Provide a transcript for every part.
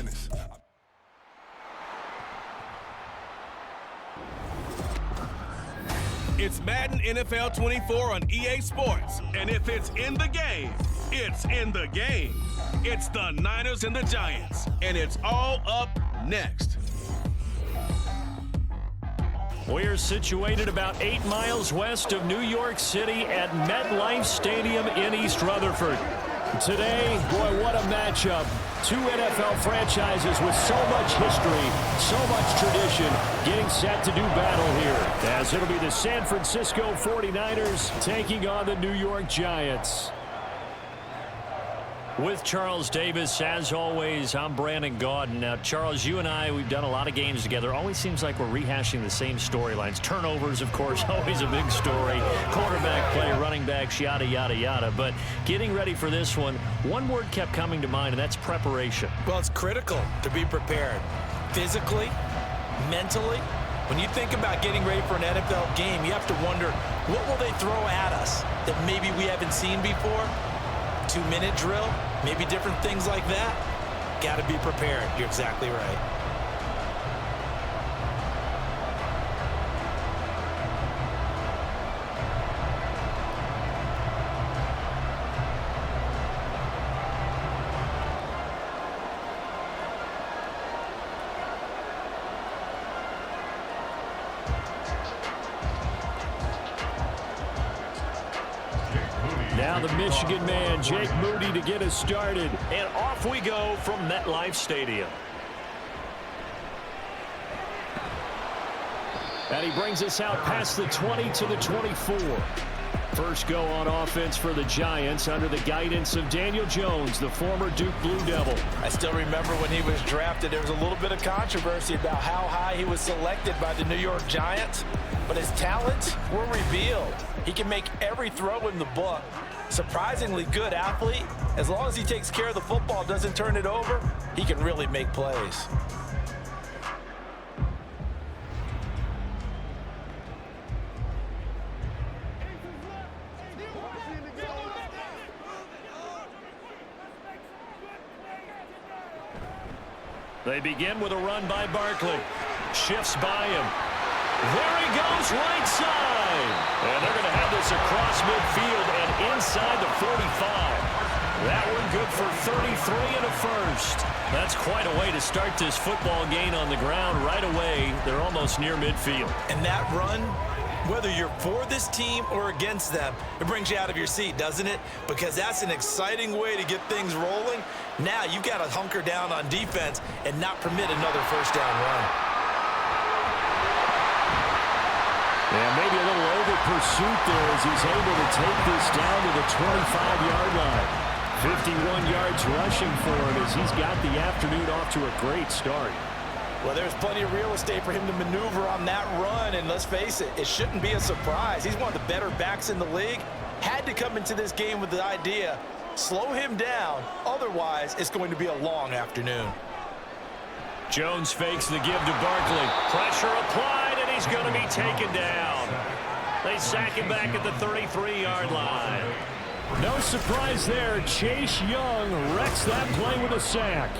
honest. It's Madden NFL 24 on EA Sports. And if it's in the game, it's in the game. It's the Niners and the Giants. And it's all up next. We're situated about 8 miles west of New York City at MetLife Stadium in East Rutherford. Today, boy, what a matchup. Two NFL franchises with so much history, so much tradition, getting set to do battle here. As it'll be the San Francisco 49ers taking on the New York Giants. With Charles Davis, as always, I'm Brandon Gaudin. Now, Charles, you and I, we've done a lot of games together. Always seems like we're rehashing the same storylines. Turnovers, of course, always a big story. Quarterback play, running backs, yada, yada, yada. But getting ready for this one word kept coming to mind, and that's preparation. Well, it's critical to be prepared. Physically, mentally. When you think about getting ready for an NFL game, you have to wonder, what will they throw at us that maybe we haven't seen before? 2-minute drill, maybe different things like that. Got to be prepared. You're exactly right. Now the Michigan man, Jake Moody, to get us started. And off we go from MetLife Stadium. And he brings us out past the 20 to the 24. First go on offense for the Giants under the guidance of Daniel Jones, the former Duke Blue Devil. I still remember when he was drafted, there was a little bit of controversy about how high he was selected by the New York Giants. But his talents were revealed. He can make every throw in the book. Surprisingly good athlete. As long as he takes care of the football, doesn't turn it over, he can really make plays. They begin with a run by Barkley. Shifts by him. There he goes, right side. And they're going to have this across midfield and inside the 45. That one good for 33 and a first. That's quite a way to start this football game on the ground right away. They're almost near midfield. And that run, whether you're for this team or against them, it brings you out of your seat, doesn't it? Because that's an exciting way to get things rolling. Now you've got to hunker down on defense and not permit another first down run. And maybe a little over pursuit there as he's able to take this down to the 25-yard line. 51 yards rushing for him as he's got the afternoon off to a great start. Well, there's plenty of real estate for him to maneuver on that run, and let's face it, it shouldn't be a surprise. He's one of the better backs in the league. Had to come into this game with the idea, slow him down, otherwise it's going to be a long afternoon. Jones fakes the give to Barkley. Pressure applied, and he's going to be taken down. They sack him back at the 33-yard line. No surprise there. Chase Young wrecks that play with a sack.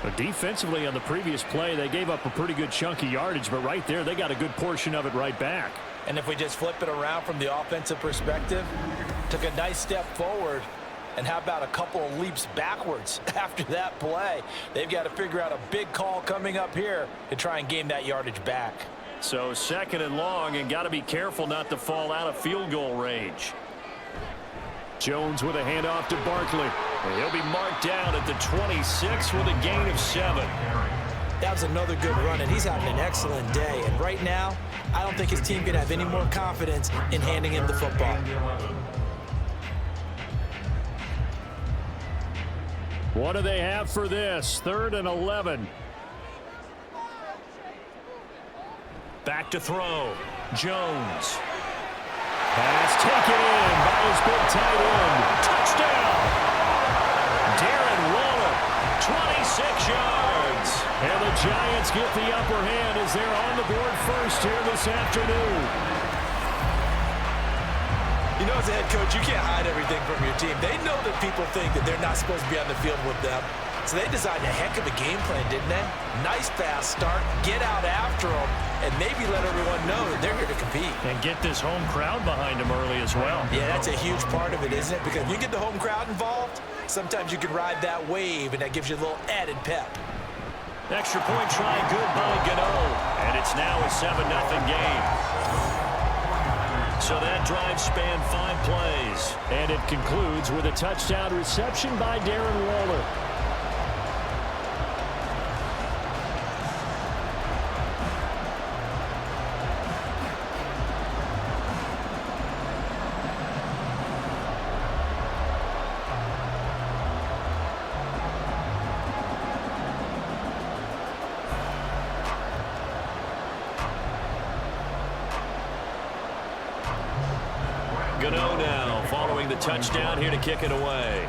But defensively on the previous play, they gave up a pretty good chunk of yardage, but right there, they got a good portion of it right back. And if we just flip it around from the offensive perspective, took a nice step forward, and how about a couple of leaps backwards after that play? They've got to figure out a big call coming up here to try and gain that yardage back. So second and long, and got to be careful not to fall out of field goal range. Jones with a handoff to Barkley. And he'll be marked down at the 26 with a gain of 7. That was another good run, and he's having an excellent day. And right now, I don't think his team can have any more confidence in handing him the football. What do they have for this? 3rd and 11. Back to throw. Jones. Pass taken in by his big tight end. Touchdown! Darren Waller, 26 yards. And the Giants get the upper hand as they're on the board first here this afternoon. You know, as a head coach, you can't hide everything from your team. They know that people think that they're not supposed to be on the field with them. So they designed a heck of a game plan, didn't they? Nice fast start, get out after them, and maybe let everyone know that they're here to compete. And get this home crowd behind them early as well. Yeah, that's a huge part of it, isn't it? Because if you get the home crowd involved, sometimes you can ride that wave, and that gives you a little added pep. Extra point try, good by Gano. And it's now a 7-0 game. So that drive spanned 5 plays. And it concludes with a touchdown reception by Darren Waller. Gano now following the touchdown here to kick it away.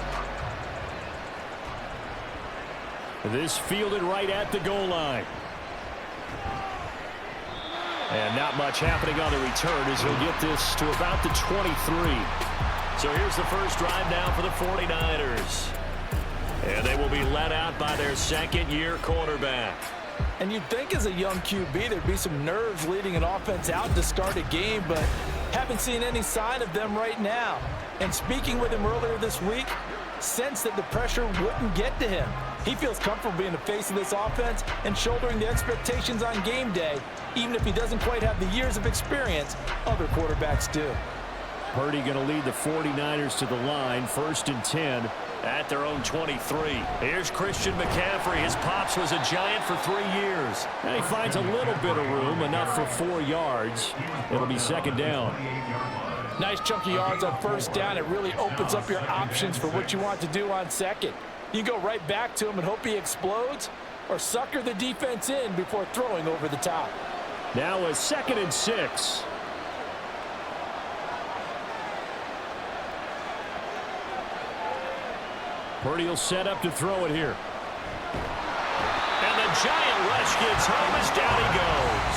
This fielded right at the goal line. And not much happening on the return as he'll get this to about the 23. So here's the first drive now for the 49ers. And they will be let out by their second-year quarterback. And you'd think as a young QB there'd be some nerves leading an offense out to start a game, but haven't seen any sign of them right now. And speaking with him earlier this week, sensed that the pressure wouldn't get to him. He feels comfortable being the face of this offense and shouldering the expectations on game day, even if he doesn't quite have the years of experience other quarterbacks do. Purdy going to lead the 49ers to the line, 1st and 10 at their own 23. Here's Christian McCaffrey. His pops was a Giant for 3 years. And he finds a little bit of room, enough for 4 yards. It'll be 2nd down. Nice chunky yards on 1st down. It really opens up your options for what you want to do on 2nd. You can go right back to him and hope he explodes, or sucker the defense in before throwing over the top. Now a 2nd and 6. Purdy will set up to throw it here. And the Giant rush gets home as down he goes.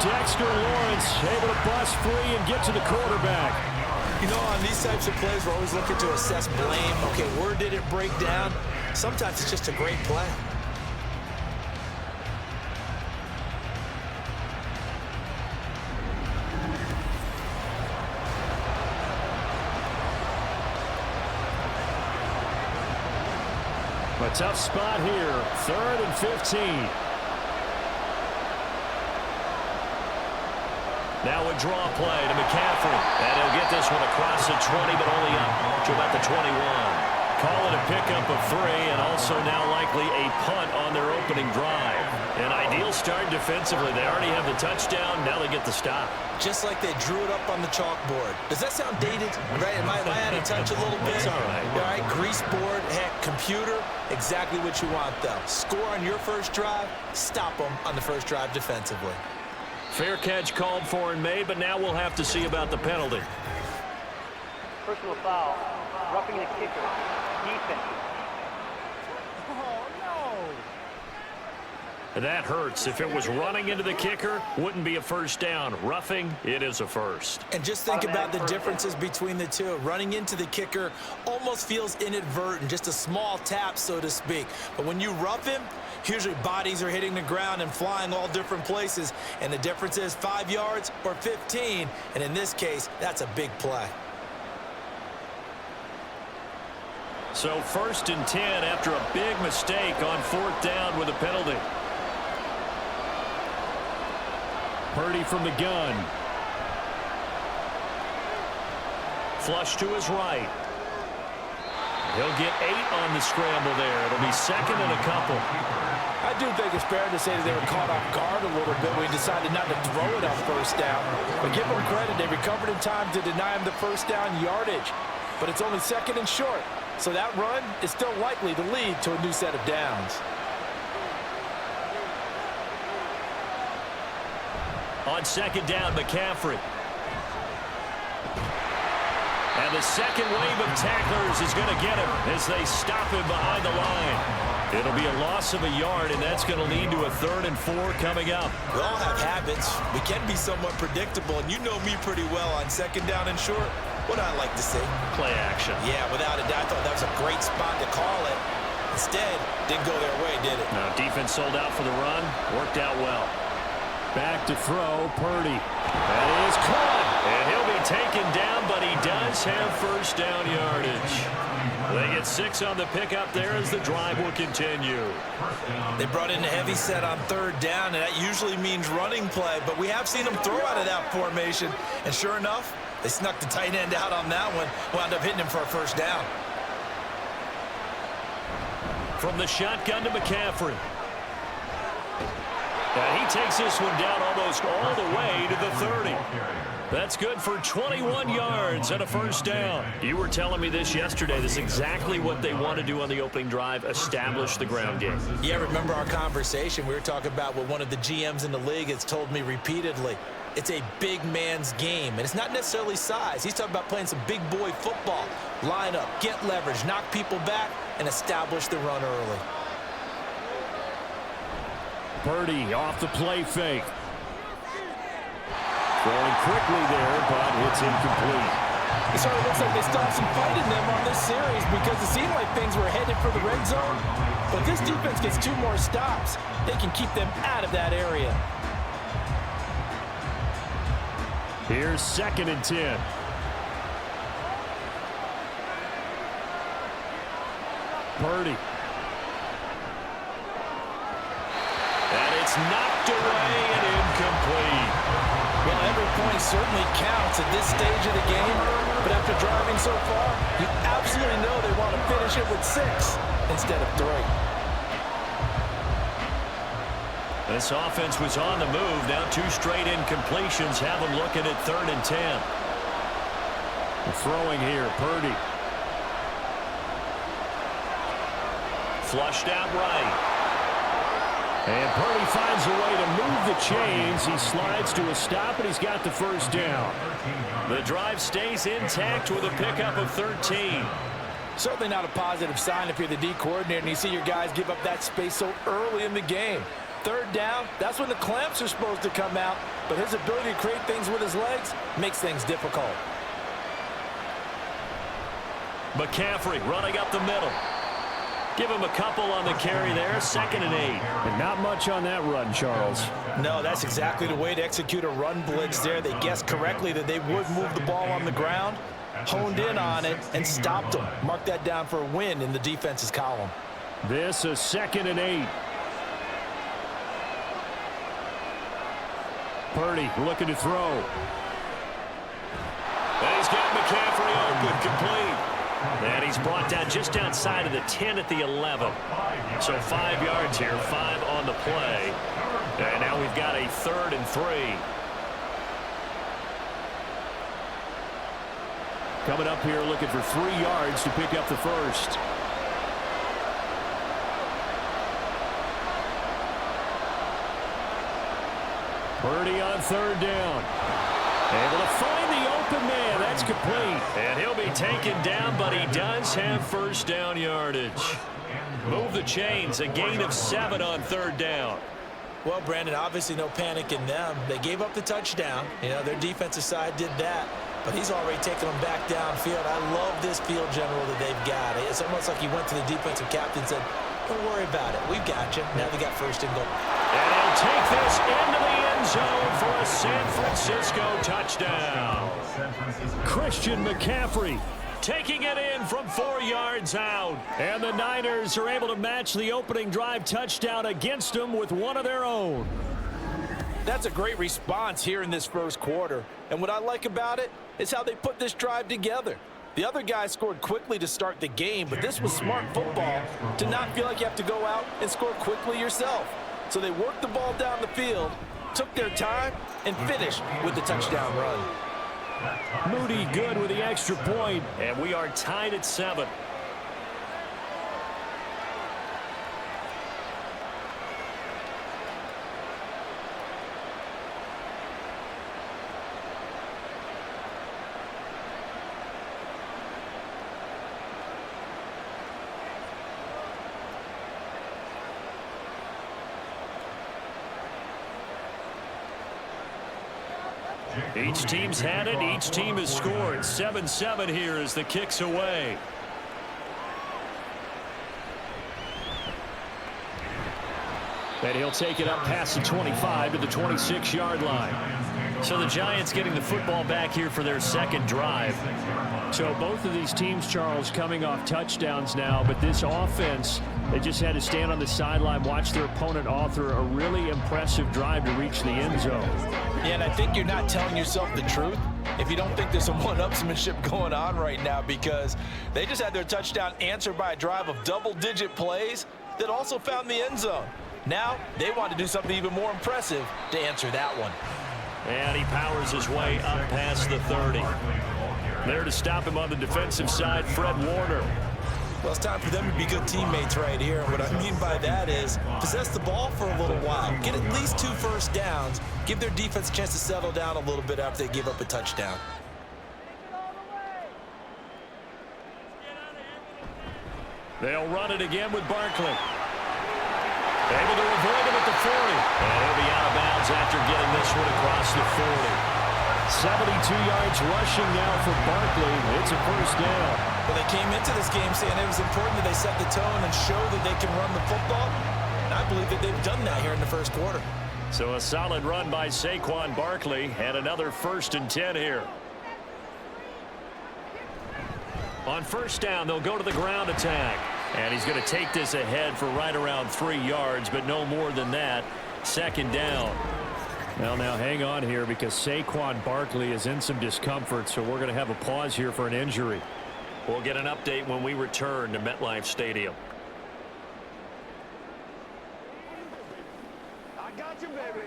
Dexter Lawrence able to bust free and get to the quarterback. You know, on these types of plays, we're always looking to assess blame. Okay, where did it break down? Sometimes it's just a great play. A tough spot here, 3rd and 15. Now a draw play to McCaffrey. And he'll get this one across the 20, but only up to about the 21. Call it a pickup of 3, and also now likely a punt on their opening drive. An ideal start defensively. They already have the touchdown. Now they get the stop. Just like they drew it up on the chalkboard. Does that sound dated? Right? Am I out of touch a little bit? It's all right. All right, grease board, heck, computer. Exactly what you want, though. Score on your first drive, stop them on the first drive defensively. Fair catch called for and made, but now we'll have to see about the penalty. Personal foul, roughing the kicker, defense. That hurts. If it was running into the kicker, wouldn't be a 1st down. Roughing, it is a 1st. And just think about the differences between the two. Running into the kicker almost feels inadvertent, just a small tap, so to speak. But when you rough him, usually bodies are hitting the ground and flying all different places. And the difference is 5 yards or 15. And in this case, that's a big play. So 1st and 10 after a big mistake on 4th down with a penalty. Purdy from the gun. Flush to his right. He'll get 8 on the scramble there. It'll be 2nd and a couple. I do think it's fair to say that they were caught off guard a little bit when he decided not to throw it on 1st down. But give them credit. They recovered in time to deny him the 1st down yardage. But it's only 2nd and short. So that run is still likely to lead to a new set of downs. On 2nd down, McCaffrey. And the second wave of tacklers is going to get him as they stop him behind the line. It'll be a loss of a yard, and that's going to lead to a 3rd and 4 coming up. We all have habits. We can be somewhat predictable, and you know me pretty well on 2nd down and short. What I like to see? Play action. Yeah, without a doubt. I thought that was a great spot to call it. Instead, didn't go their way, did it? Now, defense sold out for the run. Worked out well. Back to throw, Purdy. That is caught. And he'll be taken down, but he does have first down yardage. They get 6 on the pickup there as the drive will continue. They brought in a heavy set on third down, and that usually means running play, but we have seen them throw out of that formation. And sure enough, they snuck the tight end out on that one, wound up hitting him for a first down. From the shotgun to McCaffrey. And he takes this one down almost all the way to the 30. That's good for 21 yards and a first down. You were telling me this yesterday. This is exactly what they want to do on the opening drive, establish the ground game. Yeah, remember our conversation? We were talking about what one of the GMs in the league has told me repeatedly. It's a big man's game, and it's not necessarily size. He's talking about playing some big boy football. Line up, get leverage, knock people back, and establish the run early. Purdy off the play fake. Throwing quickly there, but it's incomplete. It sort of looks like they still have some fight in them on this series because it seemed like things were headed for the red zone. But this defense gets 2 more stops. They can keep them out of that area. Here's 2nd and 10. Purdy. And it's knocked away and incomplete. Well, every point certainly counts at this stage of the game. But after driving so far, you absolutely know they want to finish it with 6 instead of 3. This offense was on the move. Now 2 straight incompletions have them looking at 3rd and 10. Throwing here, Purdy. Flushed out right. And Purdy finds a way to move the chains. He slides to a stop, and he's got the first down. The drive stays intact with a pickup of 13. Certainly not a positive sign if you're the D coordinator and you see your guys give up that space so early in the game. 3rd down, that's when the clamps are supposed to come out, but his ability to create things with his legs makes things difficult. McCaffrey running up the middle. Give him a couple on the carry there, 2nd and 8. And not much on that run, Charles. No, that's exactly the way to execute a run blitz there. They guessed correctly that they would move the ball on the ground, honed in on it, and stopped them. Mark that down for a win in the defense's column. This is 2nd and 8. Purdy looking to throw. And he's got McCaffrey open, complete. And he's brought down just outside of the 10 at the 11. So 5 yards here, 5 on the play. And now we've got a 3rd and 3. Coming up here looking for 3 yards to pick up the first. Purdy on 3rd down. Able to find the open man. That's complete. And he'll be taken down, but he does have first down yardage. Move the chains. A gain of 7 on 3rd down. Well, Brandon, obviously no panic in them. They gave up the touchdown. You know, their defensive side did that. But he's already taken them back downfield. I love this field general that they've got. It's almost like he went to the defensive captain and said, don't worry about it. We've got you. Now they got first and goal. And he'll take this into the end zone for a San Francisco touchdown. Christian McCaffrey taking it in from 4 yards out. And the Niners are able to match the opening drive touchdown against them with one of their own. That's a great response here in this first quarter. And what I like about it is how they put this drive together. The other guys scored quickly to start the game, but this was smart football to not feel like you have to go out and score quickly yourself. So they worked the ball down the field, took their time, and finished with the touchdown run. Moody good with the extra point, and we are tied at 7. Each team's had it. Each team has scored. 7-7 here as the kick's away. And he'll take it up past the 25 to the 26-yard line. So the Giants getting the football back here for their second drive. So both of these teams, Charles, coming off touchdowns now, but this offense, they just had to stand on the sideline, watch their opponent author a really impressive drive to reach the end zone. Yeah, and I think you're not telling yourself the truth if you don't think there's some one-upsmanship going on right now, because they just had their touchdown answered by a drive of double-digit plays that also found the end zone. Now they want to do something even more impressive to answer that one. And he powers his way up past the 30. There to stop him on the defensive side, Fred Warner. Well, it's time for them to be good teammates right here. And what I mean by that is possess the ball for a little while. Get at least 2 first downs. Give their defense a chance to settle down a little bit after they give up a touchdown. They'll run it again with Barkley. Able to avoid him at the 40. And he'll be out of bounds after getting this one across the 40. 72 yards rushing now for Barkley. It's a first down. Well, they came into this game saying it was important that they set the tone and show that they can run the football. And I believe that they've done that here in the first quarter. So a solid run by Saquon Barkley and another 1st and 10 here. On first down, they'll go to the ground attack. And he's going to take this ahead for right around 3 yards, but no more than that. 2nd down. Well, now hang on here because Saquon Barkley is in some discomfort, so we're going to have a pause here for an injury. We'll get an update when we return to MetLife Stadium. I got you, baby.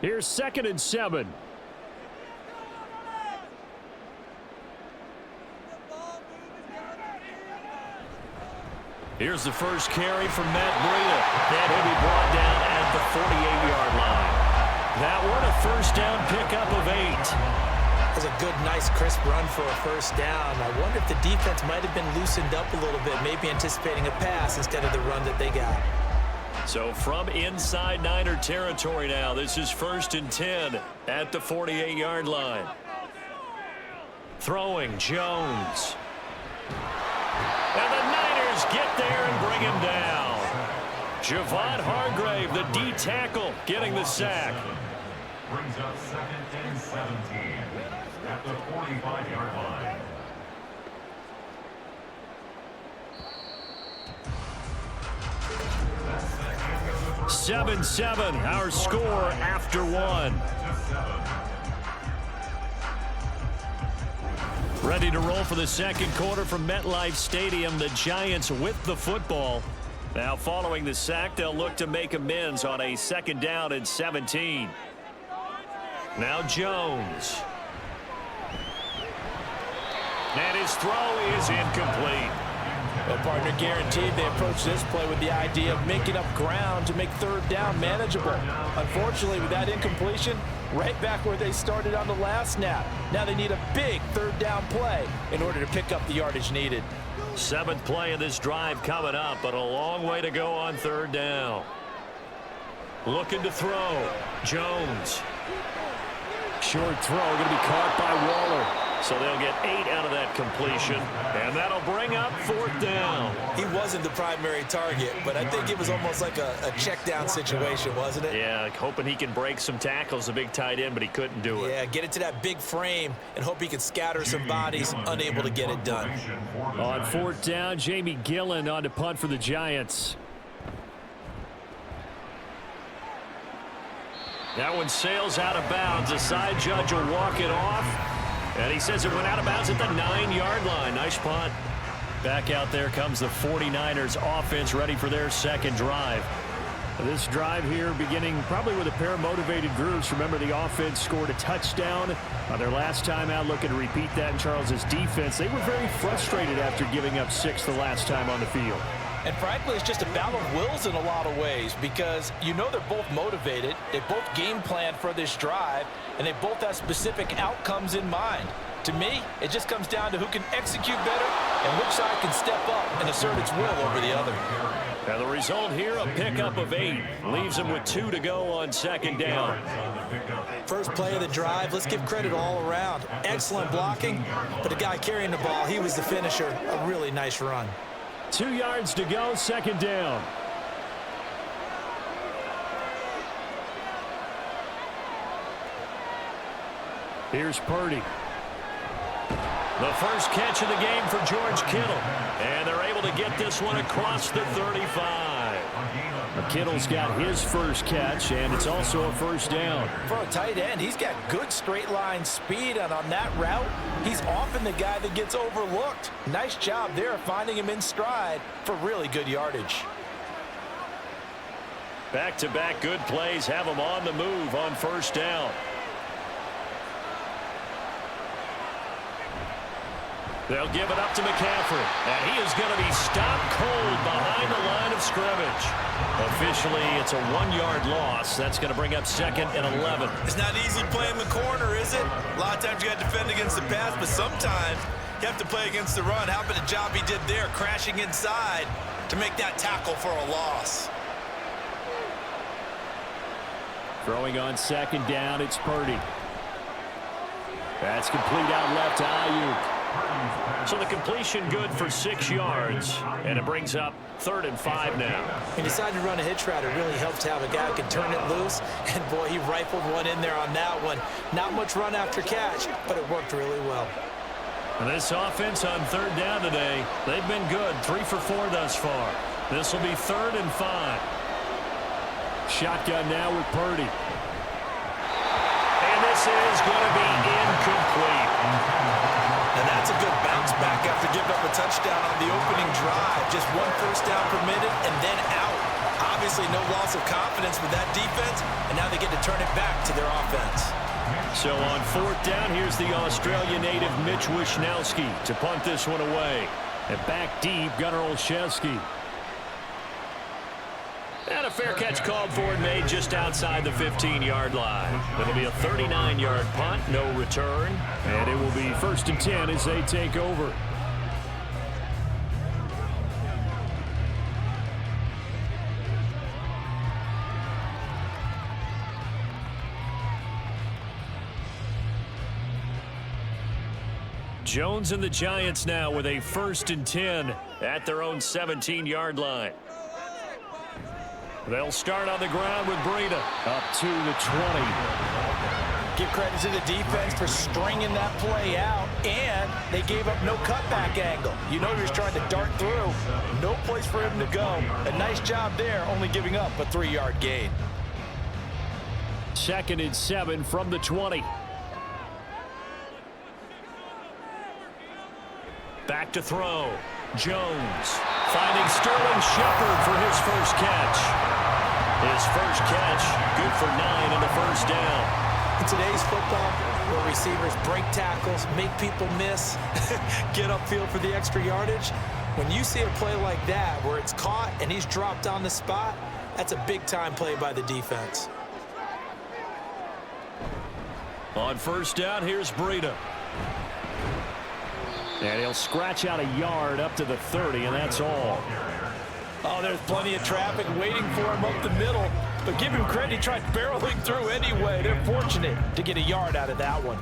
Here's 2nd and 7. Here's the first carry from Matt Breida. And he'll be brought down at the 48-yard line. That one a first down pickup of 8. That was a good, nice, crisp run for a first down. I wonder if the defense might have been loosened up a little bit, maybe anticipating a pass instead of the run that they got. So from inside Niner territory now, this is 1st and 10 at the 48-yard line. Throwing Jones. And the Niners get there and bring him down. Javon Hargrave, the D tackle, getting the sack. Brings up 2nd and 17 at the 45-yard line. Seven, our score after 1. Ready to roll for the second quarter from MetLife Stadium. The Giants with the football. Now following the sack, they'll look to make amends on a 2nd down and 17. Now Jones. And his throw is incomplete. Well, partner, guaranteed they approach this play with the idea of making up ground to make 3rd down manageable. Unfortunately, with that incompletion, right back where they started on the last snap. Now they need a big 3rd down play in order to pick up the yardage needed. 7th play of this drive coming up, but a long way to go on 3rd down. Looking to throw. Jones. Short throw going to be caught by Waller. So they'll get 8 out of that completion, and that'll bring up 4th down. He wasn't the primary target, but I think it was almost like a check down situation, wasn't it? Yeah, like hoping he can break some tackles, a big tight end, but he couldn't do it. Yeah, get it to that big frame and hope he can scatter some bodies, unable to get it done. On 4th down, Jamie Gillen on to punt for the Giants. That one sails out of bounds. The side judge will walk it off. And he says it went out of bounds at the 9-yard line. Nice punt. Back out there comes the 49ers offense ready for their second drive. This drive here beginning probably with a pair of motivated groups. Remember, the offense scored a touchdown on their last time out. Looking to repeat that in Charles's defense. They were very frustrated after giving up 6 the last time on the field. And frankly, it's just a battle of wills in a lot of ways because you know they're both motivated. They both game planned for this drive, and they both have specific outcomes in mind. To me, it just comes down to who can execute better and which side can step up and assert its will over the other. And the result here, a pickup of 8. Leaves him with 2 to go on second down. First play of the drive, let's give credit all around. Excellent blocking, but the guy carrying the ball, he was the finisher. A really nice run. 2 yards to go, second down. Here's Purdy. The first catch of the game for George Kittle. And they're able to get this one across the 35. Kittle's got his first catch, and it's also a first down. For a tight end, he's got good straight line speed, and on that route, he's often the guy that gets overlooked. Nice job there finding him in stride for really good yardage. Back-to-back good plays have him on the move on first down. They'll give it up to McCaffrey, and he is going to be stopped cold behind the line of scrimmage. Officially, it's a 1-yard loss. That's going to bring up second and 11. It's not easy playing the corner, is it? A lot of times you got to defend against the pass, but sometimes you have to play against the run. How about the job he did there, crashing inside to make that tackle for a loss? Throwing on second down, it's Purdy. That's complete out left to Ayuk. So the completion good for 6 yards, and it brings up 3rd and 5 now. He decided to run a hitch route. It really helps to have a guy who can turn it loose, and boy, he rifled one in there on that one. Not much run after catch, but it worked really well. And this offense on 3rd down today, they've been good, 3 for 4 thus far. This will be 3rd and 5. Shotgun now with Purdy. And this is going to be incomplete. And that's a good bounce back after giving up a touchdown on the opening drive. Just 1 first down permitted and then out. Obviously no loss of confidence with that defense, and now they get to turn it back to their offense. So on 4th down, here's the Australia native Mitch Wishnowsky to punt this one away. And back deep, Gunnar Olszewski. And a fair catch called for and made just outside the 15-yard line. It'll be a 39-yard punt, no return. And it will be 1st and 10 as they take over. Jones and the Giants now with a 1st and 10 at their own 17-yard line. They'll start on the ground with Breida up to the 20. Give credit to the defense for stringing that play out, and they gave up no cutback angle. You know he was trying to dart through. No place for him to go. A nice job there, only giving up a 3-yard gain. 2nd and 7 from the 20. Back to throw. Jones finding Sterling Shepard for his first catch. His first catch, good for 9 and a first down. In today's football, where receivers break tackles, make people miss, get upfield for the extra yardage, when you see a play like that where it's caught and he's dropped on the spot, that's a big-time play by the defense. On 1st down, here's Breida. And he'll scratch out a yard up to the 30, and that's all. Oh, there's plenty of traffic waiting for him up the middle. But give him credit, he tried barreling through anyway. They're fortunate to get a yard out of that one.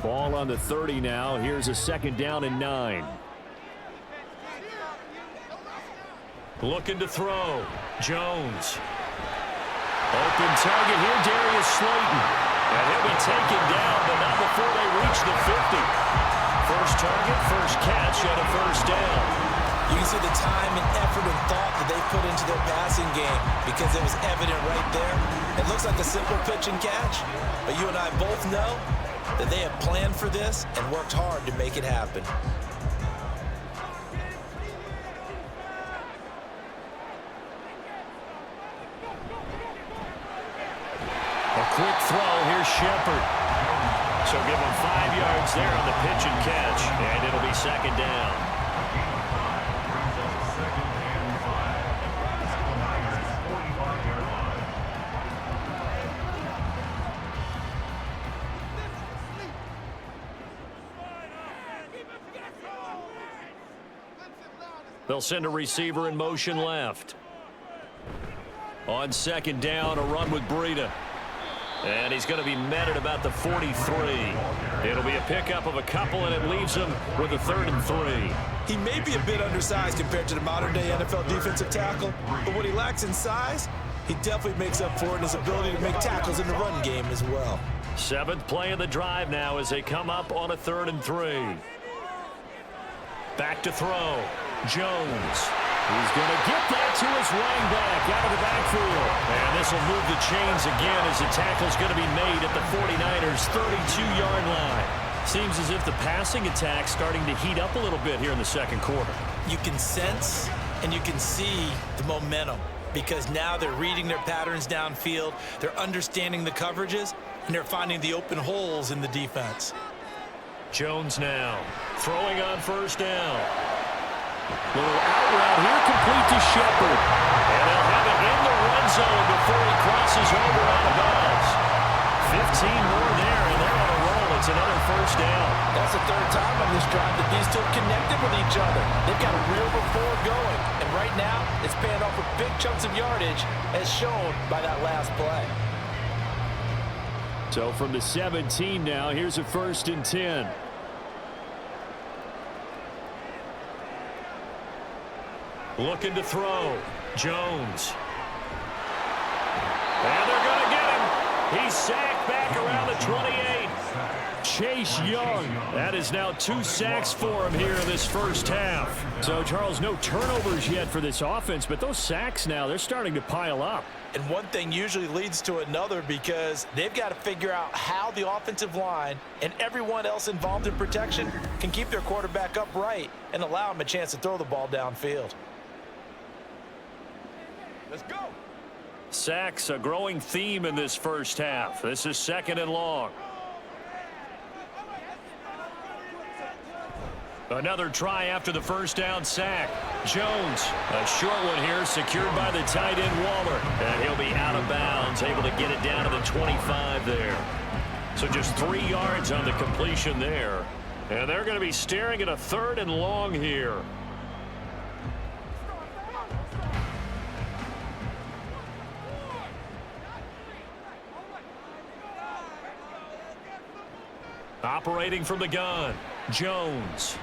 Ball on the 30 now. Here's a 2nd down and 9. Looking to throw. Jones. Open target here, Darius Slayton. And he'll be taken down, but not before they reach the 50. First target, first catch, and a first down. You can see the time and effort and thought that they put into their passing game because it was evident right there. It looks like a simple pitch and catch, but you and I both know that they have planned for this and worked hard to make it happen. A quick throw, here's Shepard. So give him 5 yards there on the pitch and catch, and it'll be 2nd down. They'll send a receiver in motion left. On second down, a run with Breida. And he's going to be met at about the 43. It'll be a pickup of a couple, and it leaves him with a 3rd and 3. He may be a bit undersized compared to the modern-day NFL defensive tackle, but what he lacks in size, he definitely makes up for it in his ability to make tackles in the run game as well. 7th play of the drive now as they come up on a 3rd and 3. Back to throw. Jones. He's going to get that to his running back out of the backfield. And this will move the chains again as the tackle's going to be made at the 49ers' 32-yard line. Seems as if the passing attack's starting to heat up a little bit here in the second quarter. You can sense and you can see the momentum because now they're reading their patterns downfield, they're understanding the coverages, and they're finding the open holes in the defense. Jones now throwing on first down. Little out route here, complete to Shepard. And they'll have it in the red zone before he crosses over out of bounds. 15 more there, and they're on a roll. It's another first down. That's the 3rd time on this drive that these two have connected with each other. They've got a real rapport going. And right now, it's paying off with big chunks of yardage, as shown by that last play. So from the 17 now, here's a 1st and 10. Looking to throw. Jones. And they're going to get him. He's sacked back around the 28. Chase Young. That is now 2 sacks for him here in this first half. So, Charles, no turnovers yet for this offense, but those sacks now, they're starting to pile up. And one thing usually leads to another because they've got to figure out how the offensive line and everyone else involved in protection can keep their quarterback upright and allow him a chance to throw the ball downfield. Let's go. Sacks, a growing theme in this first half. This is 2nd and long. Another try after the first down sack. Jones, a short one here, secured by the tight end Waller. And he'll be out of bounds, able to get it down to the 25 there. So just 3 yards on the completion there. And they're going to be staring at a 3rd and long here. Operating from the gun, Jones.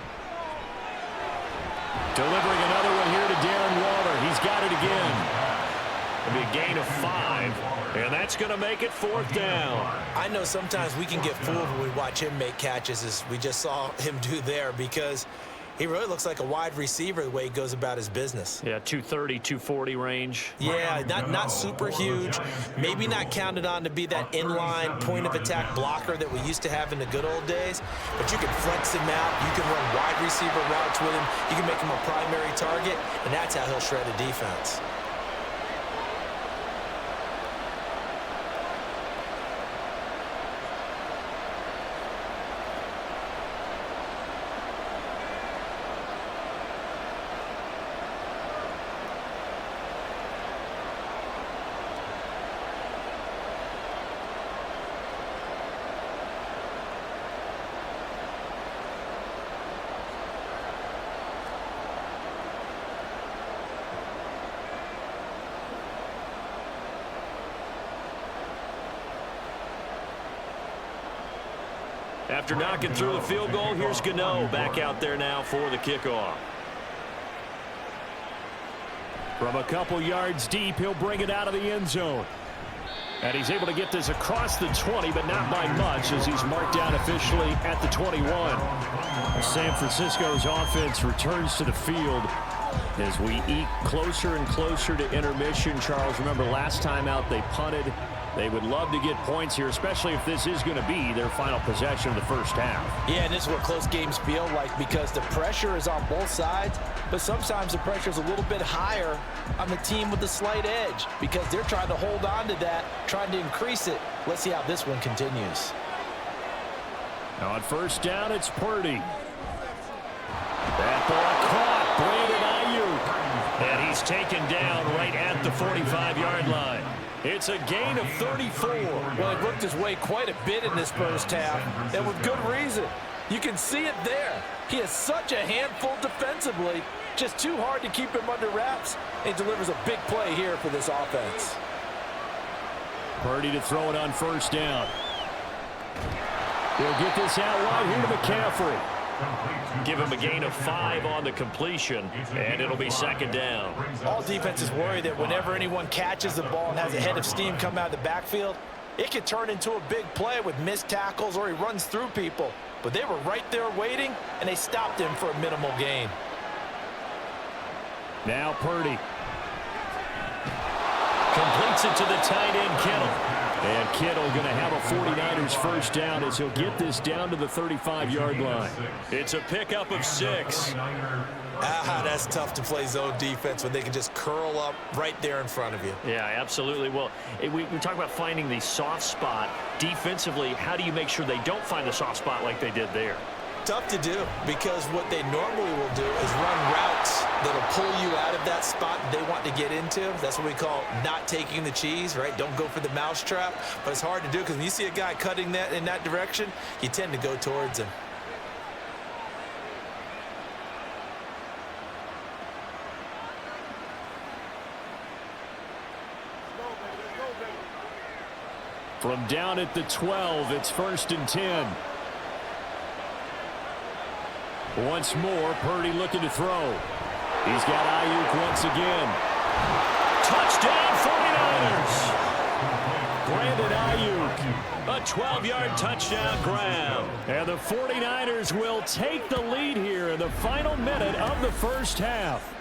Delivering another one here to Darren Waller. He's got it again. It'll be a gain of 5, and that's going to make it 4th down. I know sometimes we can get fooled when we watch him make catches, as we just saw him do there, because he really looks like a wide receiver the way he goes about his business. Yeah, 230, 240 range. Yeah, not super huge. Maybe not counted on to be that inline point-of-attack blocker that we used to have in the good old days. But you can flex him out. You can run wide receiver routes with him. You can make him a primary target, and that's how he'll shred a defense. After knocking through the field goal, here's Gano back out there now for the kickoff. From a couple yards deep, he'll bring it out of the end zone. And he's able to get this across the 20, but not by much, as he's marked down officially at the 21. San Francisco's offense returns to the field as we eke closer and closer to intermission. Charles, remember last time out they punted. They would love to get points here, especially if this is going to be their final possession of the first half. Yeah, and this is what close games feel like, because the pressure is on both sides, but sometimes the pressure is a little bit higher on the team with the slight edge because they're trying to hold on to that, trying to increase it. Let's see how this one continues. Now on first down, it's Purdy. That ball caught. Brandon Ayuk. And he's taken down right at the 45-yard line. It's a gain of 34. Well, he worked his way quite a bit in this first half, and with good reason. You can see it there. He is such a handful defensively, Just too hard to keep him under wraps. It delivers a big play here for this offense. Purdy to throw it on first down. He'll get this out wide here to McCaffrey. Give him a gain of 5 on the completion, and it'll be second down. All defenses worry that whenever anyone catches the ball and has a head of steam come out of the backfield, it can turn into a big play with missed tackles or he runs through people. But they were right there waiting, and they stopped him for a minimal gain. Now Purdy. Completes it to the tight end, Kittle. And Kittle going to have a 49ers first down as he'll get this down to the 35-yard line. It's a pickup of 6. That's tough to play zone defense when they can just curl up right there in front of you. Yeah, absolutely. Well, we talk about finding the soft spot. Defensively, how do you make sure they don't find the soft spot like they did there? Tough to do, because what they normally will do is run routes that'll pull you out of that spot they want to get into. That's what we call not taking the cheese, right? Don't go for the mousetrap. But it's hard to do because when you see a guy cutting that in that direction, you tend to go towards him. From down at the 12, it's 1st and 10. Once more, Purdy looking to throw. He's got Ayuk once again. Touchdown, 49ers! Brandon Ayuk. A 12-yard touchdown grab. And the 49ers will take the lead here in the final minute of the first half.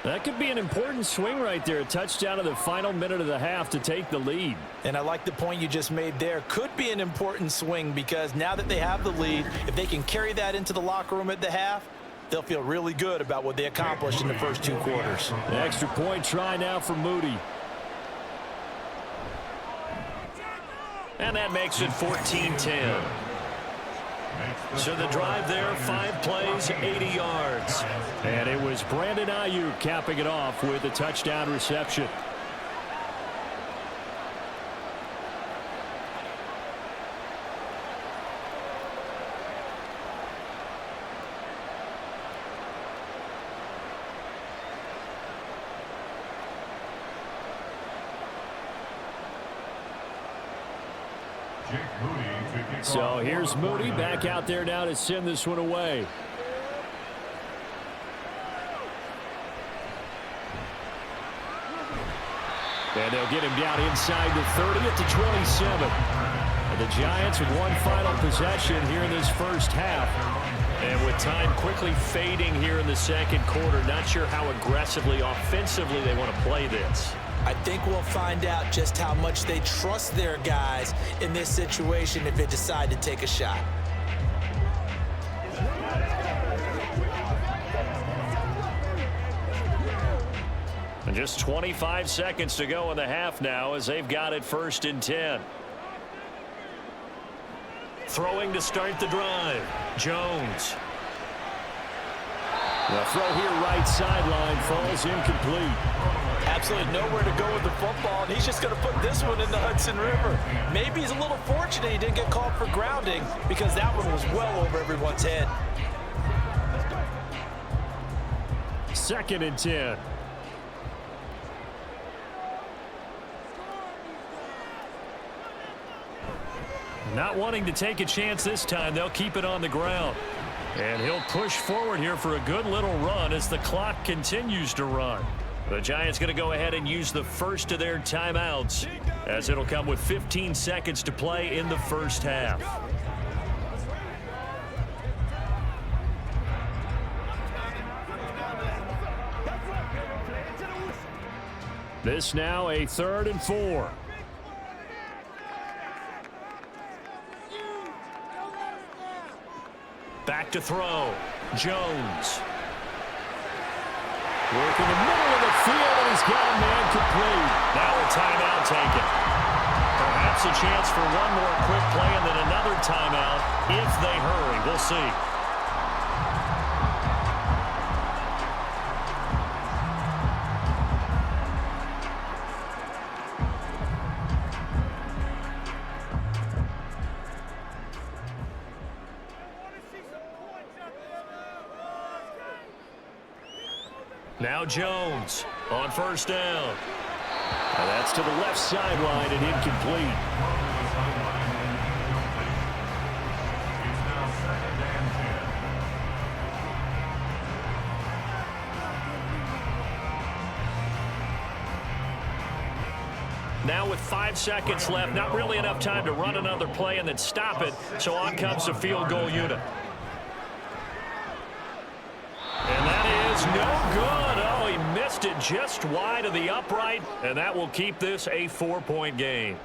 That could be an important swing right there. A touchdown in the final minute of the half to take the lead. And I like the point you just made there. Could be an important swing because now that they have the lead, if they can carry that into the locker room at the half, they'll feel really good about what they accomplished in the first 2 quarters. The extra point try now for Moody. And that makes it 14-10. So the drive there, 5 plays, 80 yards. And it was Brandon Ayuk capping it off with a touchdown reception. So here's Moody back out there now to send this one away. And they'll get him down inside the 30 at the 27. And the Giants with one final possession here in this first half. And with time quickly fading here in the second quarter, not sure how aggressively, offensively they want to play this. I think we'll find out just how much they trust their guys in this situation if they decide to take a shot. And just 25 seconds to go in the half now as they've got it 1st and 10. Throwing to start the drive. Jones. The throw here right sideline falls incomplete. Absolutely nowhere to go with the football, and he's just going to put this one in the Hudson River. Maybe he's a little fortunate he didn't get called for grounding because that one was well over everyone's head. 2nd and 10. Not wanting to take a chance this time, they'll keep it on the ground. And he'll push forward here for a good little run as the clock continues to run. The Giants going to go ahead and use the first of their timeouts as it'll come with 15 seconds to play in the first half. This now a 3rd and 4. Back to throw. Jones. Working the middle of the field, and he's got a man complete. Now a timeout taken. Perhaps a chance for one more quick play and then another timeout if they hurry. We'll see. Now Jones on first down. And that's to the left sideline and incomplete. It's now 2nd and 10. Now with 5 seconds left, not really enough time to run another play and then stop it, so on comes the field goal unit. And that is no good. Oh, he missed it just wide of the upright, and that will keep this a 4-point game.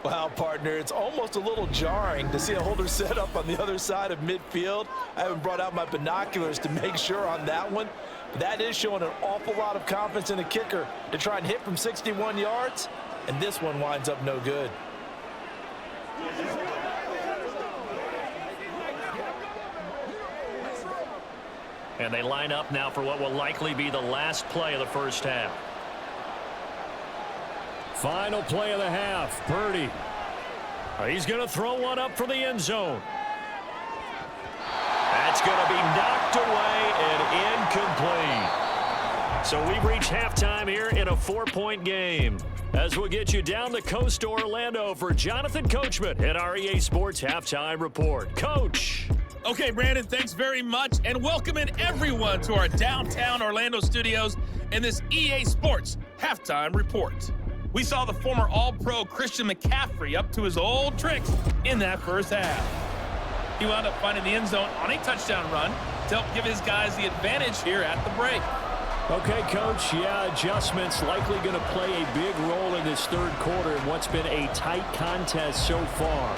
Wow, partner, it's almost a little jarring to see a holder set up on the other side of midfield. I haven't brought out my binoculars to make sure on that one. But that is showing an awful lot of confidence in the kicker to try and hit from 61 yards, and this one winds up no good. And they line up now for what will likely be the last play of the first half. Final play of the half. Purdy. He's going to throw one up for the end zone. That's going to be knocked away and incomplete. So we've reached halftime here in a 4-point game. As we'll get you down the coast to Orlando for Jonathan Coachman at our EA Sports Halftime Report. Coach. Okay, Brandon, thanks very much, and welcome in everyone to our downtown Orlando studios in this EA Sports Halftime Report. We saw the former All-Pro Christian McCaffrey up to his old tricks in that first half. He wound up finding the end zone on a touchdown run to help give his guys the advantage here at the break. Okay, Coach, yeah, adjustments likely going to play a big role in this third quarter in what's been a tight contest so far.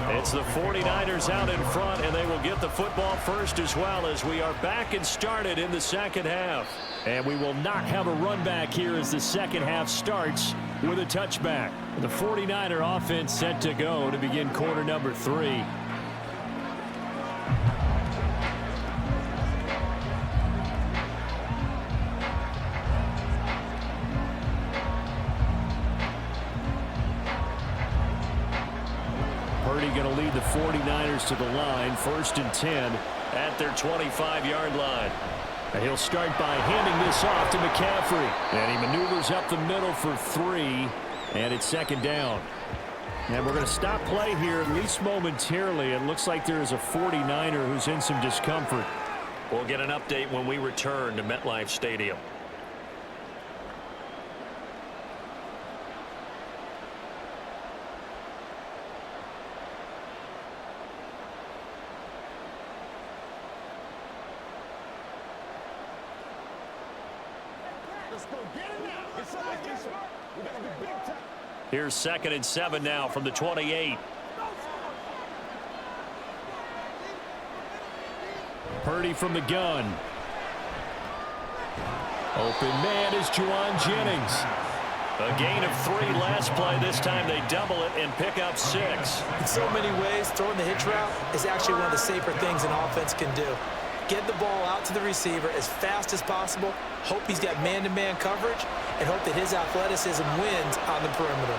It's the 49ers out in front, and they will get the football first as well as we are back and started in the second half. And we will not have a run back here as the second half starts with a touchback. The 49er offense set to go to begin quarter number 3. Going to lead the 49ers to the line, 1st and 10 at their 25-yard line. And he'll start by handing this off to McCaffrey. And he maneuvers up the middle for 3, and it's 2nd down. And we're going to stop play here, at least momentarily. It looks like there is a 49er who's in some discomfort. We'll get an update when we return to MetLife Stadium. Here's 2nd and 7 now from the 28. Purdy from the gun. Open man is Juwan Jennings. A gain of 3 last play. This time they double it and pick up 6. In so many ways, throwing the hitch route is actually one of the safer things an offense can do. Get the ball out to the receiver as fast as possible, hope he's got man-to-man coverage, and hope that his athleticism wins on the perimeter.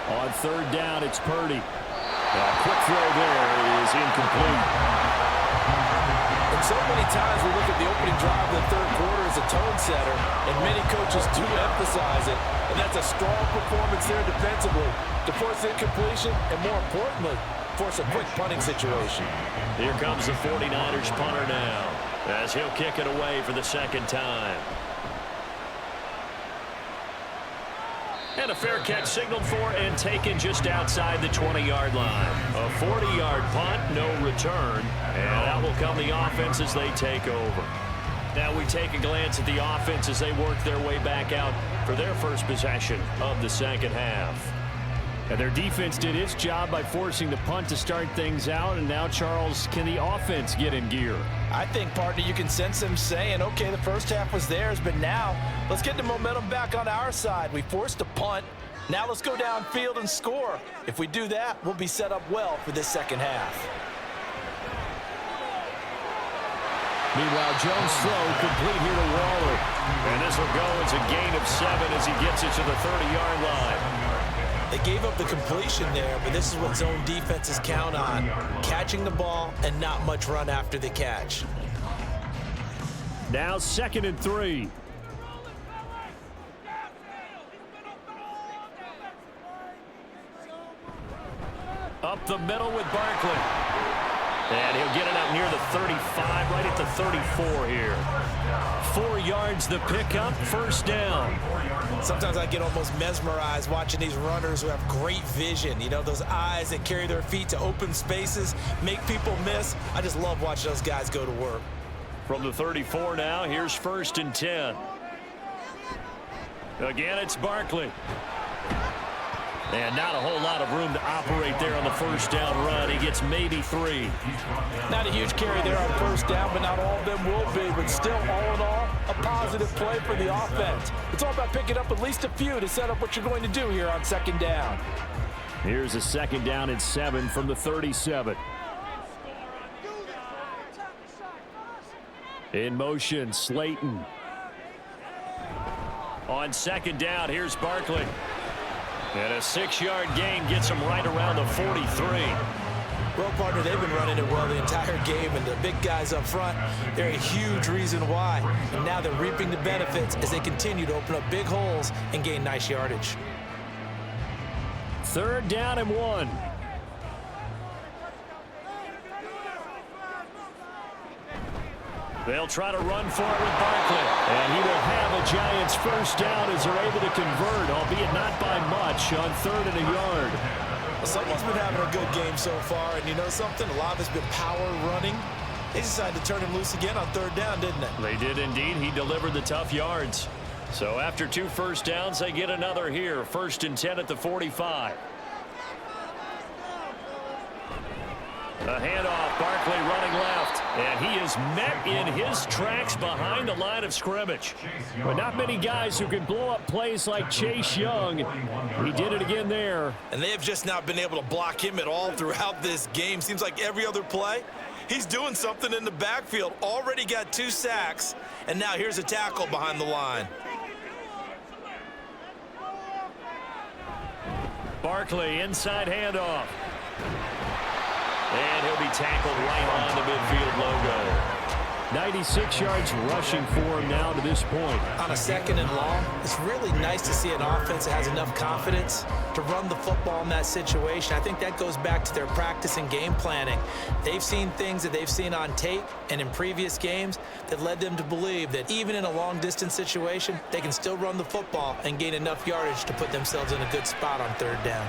On 3rd down, it's Purdy. A quick throw there is incomplete. And so many times we look at the opening drive of the third quarter as a tone setter, and many coaches do emphasize it, and that's a strong performance there defensively to force incompletion and, more importantly, force a quick punting situation. Here comes the 49ers punter now as he'll kick it away for the 2nd time. And a fair catch signaled for and taken just outside the 20-yard line. A 40-yard punt, no return. And out will come the offense as they take over. Now we take a glance at the offense as they work their way back out for their first possession of the second half. And their defense did its job by forcing the punt to start things out. And now, Charles, can the offense get in gear? I think, partner, you can sense them saying, okay, the first half was theirs, but now let's get the momentum back on our side. We forced a punt. Now let's go downfield and score. If we do that, we'll be set up well for this second half. Meanwhile, Jones' throw complete here to Waller. And this will go as a gain of 7 as he gets it to the 30-yard line. They gave up the completion there, but this is what zone defenses count on. Catching the ball and not much run after the catch. Now 2nd and 3. Up the middle with Barkley. And he'll get it up near the 35, right at the 34 here. 4 yards the pickup, first down. Sometimes I get almost mesmerized watching these runners who have great vision. You know, those eyes that carry their feet to open spaces, make people miss. I just love watching those guys go to work. From the 34 now, here's 1st and 10. Again, it's Barkley. And not a whole lot of room to operate there on the first down run. He gets maybe 3. Not a huge carry there on first down, but not all of them will be. But still, all in all, a positive play for the offense. It's all about picking up at least a few to set up what you're going to do here on 2nd down. Here's a 2nd down and 7 from the 37. In motion, Slayton. On 2nd down, here's Barkley. And a 6-yard gain gets him right around the 43. Well, partner, they've been running it well the entire game, and the big guys up front, they're a huge reason why. And now they're reaping the benefits as they continue to open up big holes and gain nice yardage. 3rd down and 1. They'll try to run for it with Barkley. And he will have a Giants first down as they're able to convert, albeit not by much, on 3rd and a yard. Well, someone's been having a good game so far, and you know something? A lot of it's been power running. They decided to turn him loose again on 3rd down, didn't they? They did indeed. He delivered the tough yards. So after 2 first downs, they get another here. 1st and 10 at the 45. A handoff, Barkley running left, and he is met in his tracks behind the line of scrimmage. But not many guys who can blow up plays like Chase Young. He did it again there. And they have just not been able to block him at all throughout this game. Seems like every other play, he's doing something in the backfield. Already got 2 sacks, and now here's a tackle behind the line. Barkley, inside handoff. And he'll be tackled right on the midfield logo. 96 yards rushing for him now to this point. On a 2nd and long, it's really nice to see an offense that has enough confidence to run the football in that situation. I think that goes back to their practice and game planning. They've seen things that they've seen on tape and in previous games that led them to believe that even in a long-distance situation, they can still run the football and gain enough yardage to put themselves in a good spot on 3rd down.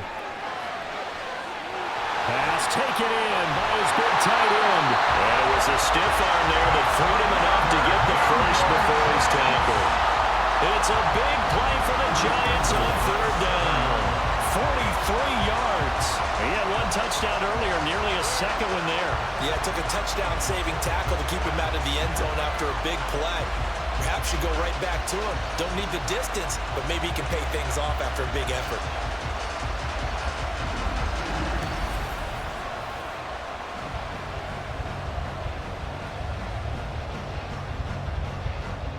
Pass taken in by his big tight end. And it was a stiff arm there that freed him enough to get the first before he's tackled. It's a big play for the Giants on 3rd down. 43 yards. He had 1 touchdown earlier, nearly a 2nd one there. Yeah, it took a touchdown-saving tackle to keep him out of the end zone after a big play. Perhaps you go right back to him. Don't need the distance, but maybe he can pay things off after a big effort.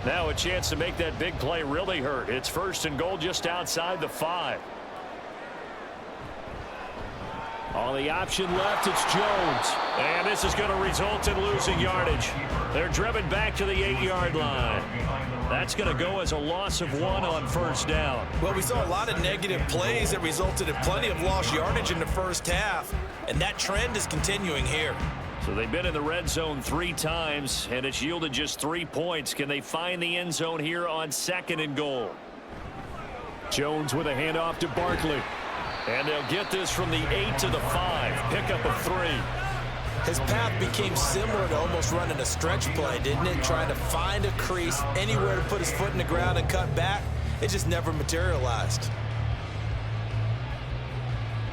Now a chance to make that big play really hurt. It's 1st and goal just outside the 5. On the option left, it's Jones. And this is going to result in losing yardage. They're driven back to the 8-yard line. That's going to go as a loss of 1 on 1st down. Well, we saw a lot of negative plays that resulted in plenty of lost yardage in the first half. And that trend is continuing here. So they've been in the red zone 3 times, and it's yielded just 3 points. Can they find the end zone here on 2nd and goal? Jones with a handoff to Barkley. And they'll get this from the 8 to the 5. Pickup of 3. His path became similar to almost running a stretch play, didn't it? Trying to find a crease, anywhere to put his foot in the ground and cut back. It just never materialized.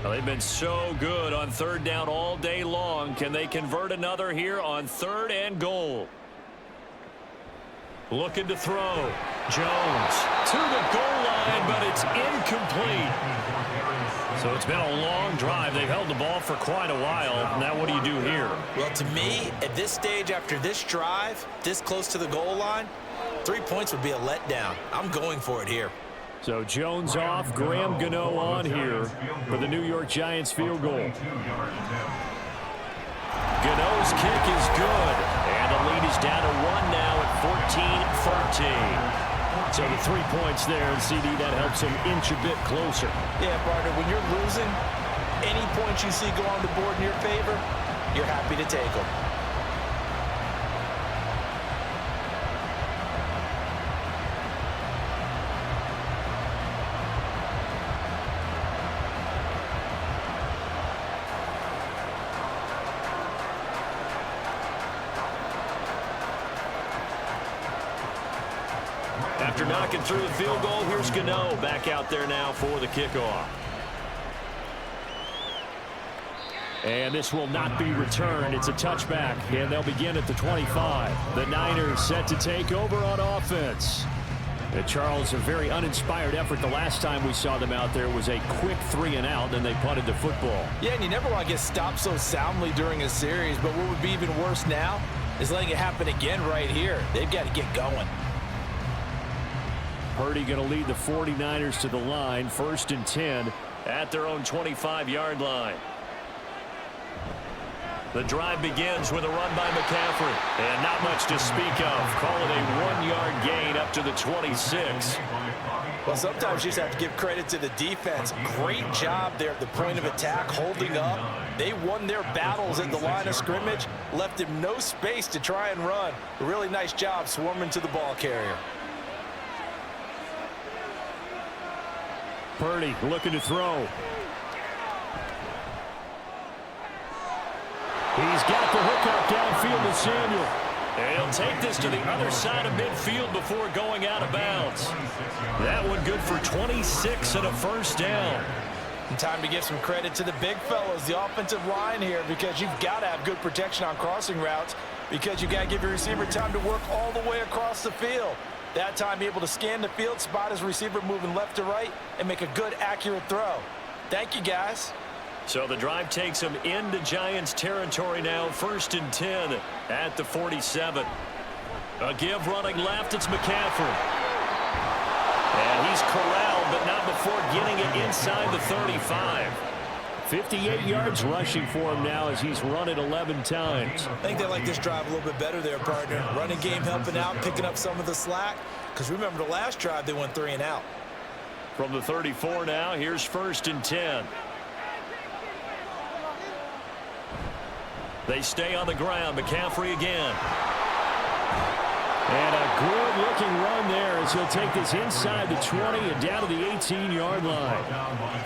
Well, they've been so good on third down all day long. Can they convert another here on 3rd and goal? Looking to throw. Jones to the goal line, but it's incomplete. So it's been a long drive. They've held the ball for quite a while. Now what do you do here? Well, to me, at this stage after this drive, this close to the goal line, 3 points would be a letdown. I'm going for it here. So Jones off, Graham Gano on here for the New York Giants field goal. Gano's kick is good, and the lead is down to 1 now at 14-13. So the 3 points there, and CD, that helps him inch a bit closer. Yeah, partner, when you're losing, any points you see go on the board in your favor, you're happy to take them. After knocking through the field goal, here's Gano back out there now for the kickoff. And this will not be returned. It's a touchback, and they'll begin at the 25. The Niners set to take over on offense. Charles, a very uninspired effort. The last time we saw them out there was a quick 3-and-out, and they punted the football. Yeah, and you never want to get stopped so soundly during a series, but what would be even worse now is letting it happen again right here. They've got to get going. Purdy going to lead the 49ers to the line, 1st and 10 at their own 25-yard line. The drive begins with a run by McCaffrey, and not much to speak of. Call it a 1-yard gain up to the 26. Well, sometimes you just have to give credit to the defense. Great job there at the point of attack, holding up. They won their battles at the line of scrimmage, left him no space to try and run. A really nice job swarming to the ball carrier. Purdy looking to throw. He's got the hook out downfield to Samuel. And he'll take this to the other side of midfield before going out of bounds. That one good for 26 and a 1st down. And time to give some credit to the big fellas, the offensive line here, because you've got to have good protection on crossing routes, because you've got to give your receiver time to work all the way across the field. That time, be able to scan the field, spot his receiver moving left to right, and make a good, accurate throw. Thank you, guys. So the drive takes him into Giants territory now, 1st and 10 at the 47. A give running left, it's McCaffrey. And he's corralled, but not before getting it inside the 35. 58 yards rushing for him now as he's run it 11 times. I think they like this drive a little bit better there, partner. Running game helping out, picking up some of the slack. Because remember, the last drive, they went 3-and-out. From the 34 now, here's 1st and 10. They stay on the ground. McCaffrey again. And a good-looking run there as he'll take this inside the 20 and down to the 18-yard line.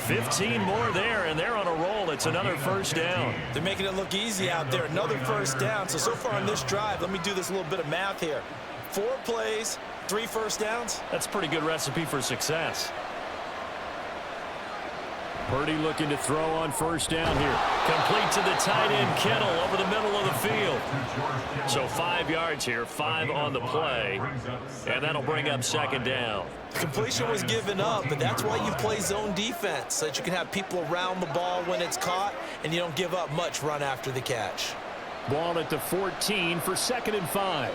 15 more there, and they're on a roll. It's another 1st down. They're making it look easy out there. Another 1st down. So far on this drive, let me do this little bit of math here. 4 plays, 3 1st downs. That's a pretty good recipe for success. Purdy looking to throw on 1st down here. Complete to the tight end, Kittle, over the middle of the field. So 5 yards here, 5 on the play, and that'll bring up 2nd down. Completion was given up, but that's why you play zone defense, so that you can have people around the ball when it's caught, and you don't give up much run after the catch. Ball at the 14 for 2nd and 5.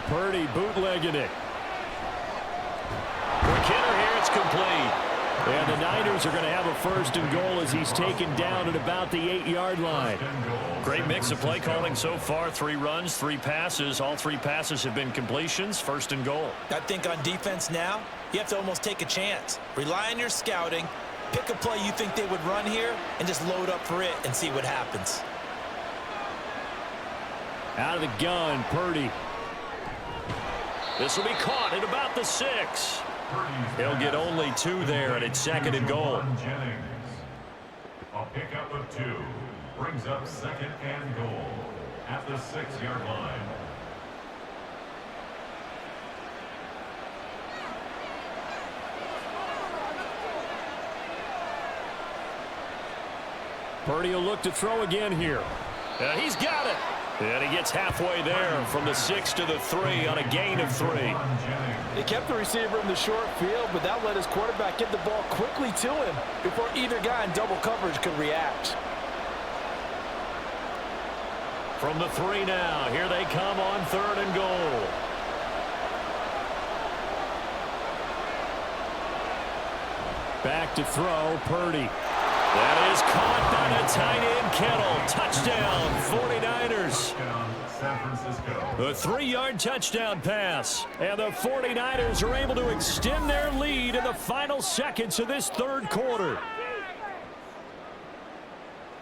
Purdy bootlegging it. Kittle here, it's complete. And the Niners are going to have a 1st and goal as he's taken down at about the 8-yard line. Great mix of play calling so far. 3 runs, 3 passes. All 3 passes have been completions. 1st and goal. I think on defense now, you have to almost take a chance. Rely on your scouting. Pick a play you think they would run here and just load up for it and see what happens. Out of the gun, Purdy. This will be caught at about the 6. He'll get only 2 there, and it's 2nd and goal. A pickup of 2 brings up 2nd and goal at the 6-yard line. Purdy will look to throw again here. He's got it. And he gets halfway there from the 6 to the 3 on a gain of 3. They kept the receiver in the short field, but that let his quarterback get the ball quickly to him before either guy in double coverage could react. From the 3 now, here they come on 3rd and goal. Back to throw, Purdy. That is caught by the tight end, Kittle. Touchdown, 49ers. San Francisco. A 3-yard touchdown pass. And the 49ers are able to extend their lead in the final seconds of this 3rd quarter.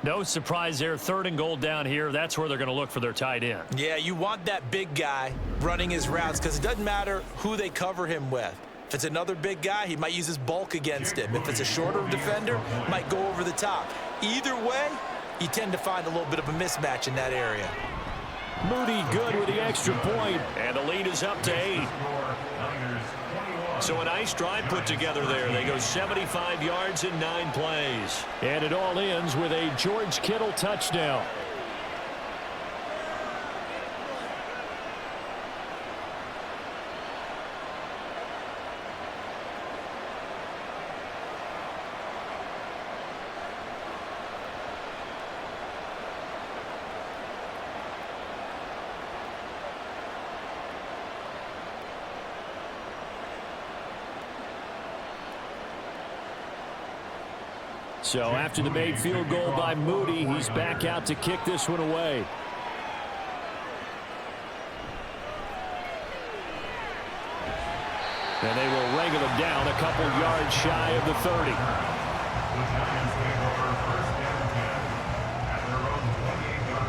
No surprise there, 3rd and goal down here. That's where they're going to look for their tight end. Yeah, you want that big guy running his routes because it doesn't matter who they cover him with. If it's another big guy, he might use his bulk against him. If it's a shorter defender, might go over the top. Either way, you tend to find a little bit of a mismatch in that area. Moody good with the extra point. And the lead is up to 8. So a nice drive put together there. They go 75 yards in 9 plays. And it all ends with a George Kittle touchdown. So after the made field goal by Moody, he's back out to kick this one away. And they will wrangle him down a couple yards shy of the 30. The Giants take over 1st and 10 at their own 28-yard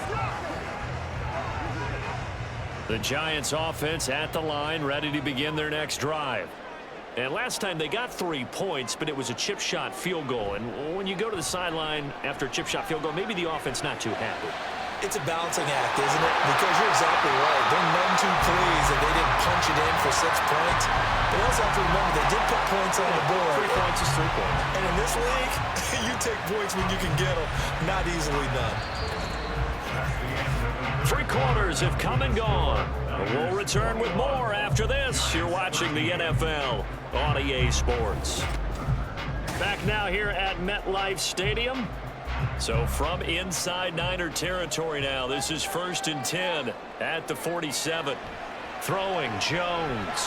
line. The Giants offense at the line, ready to begin their next drive. And last time they got 3 points, but it was a chip shot field goal. And when you go to the sideline after a chip shot field goal, maybe the offense not too happy. It's a balancing act, isn't it? Because you're exactly right. They're none too pleased that they didn't punch it in for 6 points. But you also have to remember they did put points on the board. 3 points is 3 points. And in this league, you take points when you can get them. Not easily done. 3 quarters have come and gone. We'll return with more after this. You're watching the NFL on EA Sports. Back now here at MetLife Stadium. So from inside Niner territory now, this is 1st and 10 at the 47. Throwing Jones.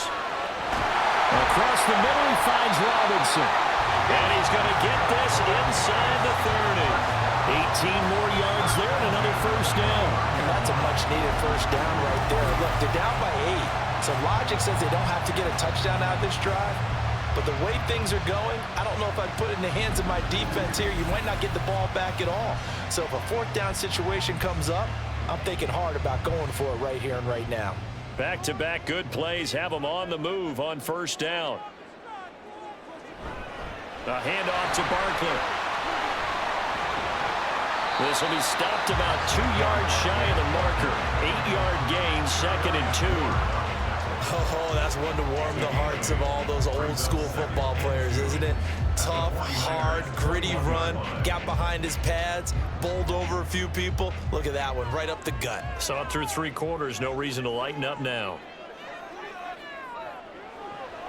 Across the middle, he finds Robinson. And he's going to get this inside the 30. 18 more yards there and another 1st down. And that's a much-needed 1st down right there. Look, they're down by 8. So logic says they don't have to get a touchdown out of this drive. But the way things are going, I don't know if I'd put it in the hands of my defense here. You might not get the ball back at all. So if a 4th down situation comes up, I'm thinking hard about going for it right here and right now. Back-to-back good plays have them on the move on 1st down. A handoff to Barkley. This will be stopped about 2 yards shy of the marker. 8-yard gain, 2nd and 2. Oh, that's one to warm the hearts of all those old-school football players, isn't it? Tough, hard, gritty run, got behind his pads, bowled over a few people. Look at that one, right up the gut. Saw it through 3 quarters, no reason to lighten up now.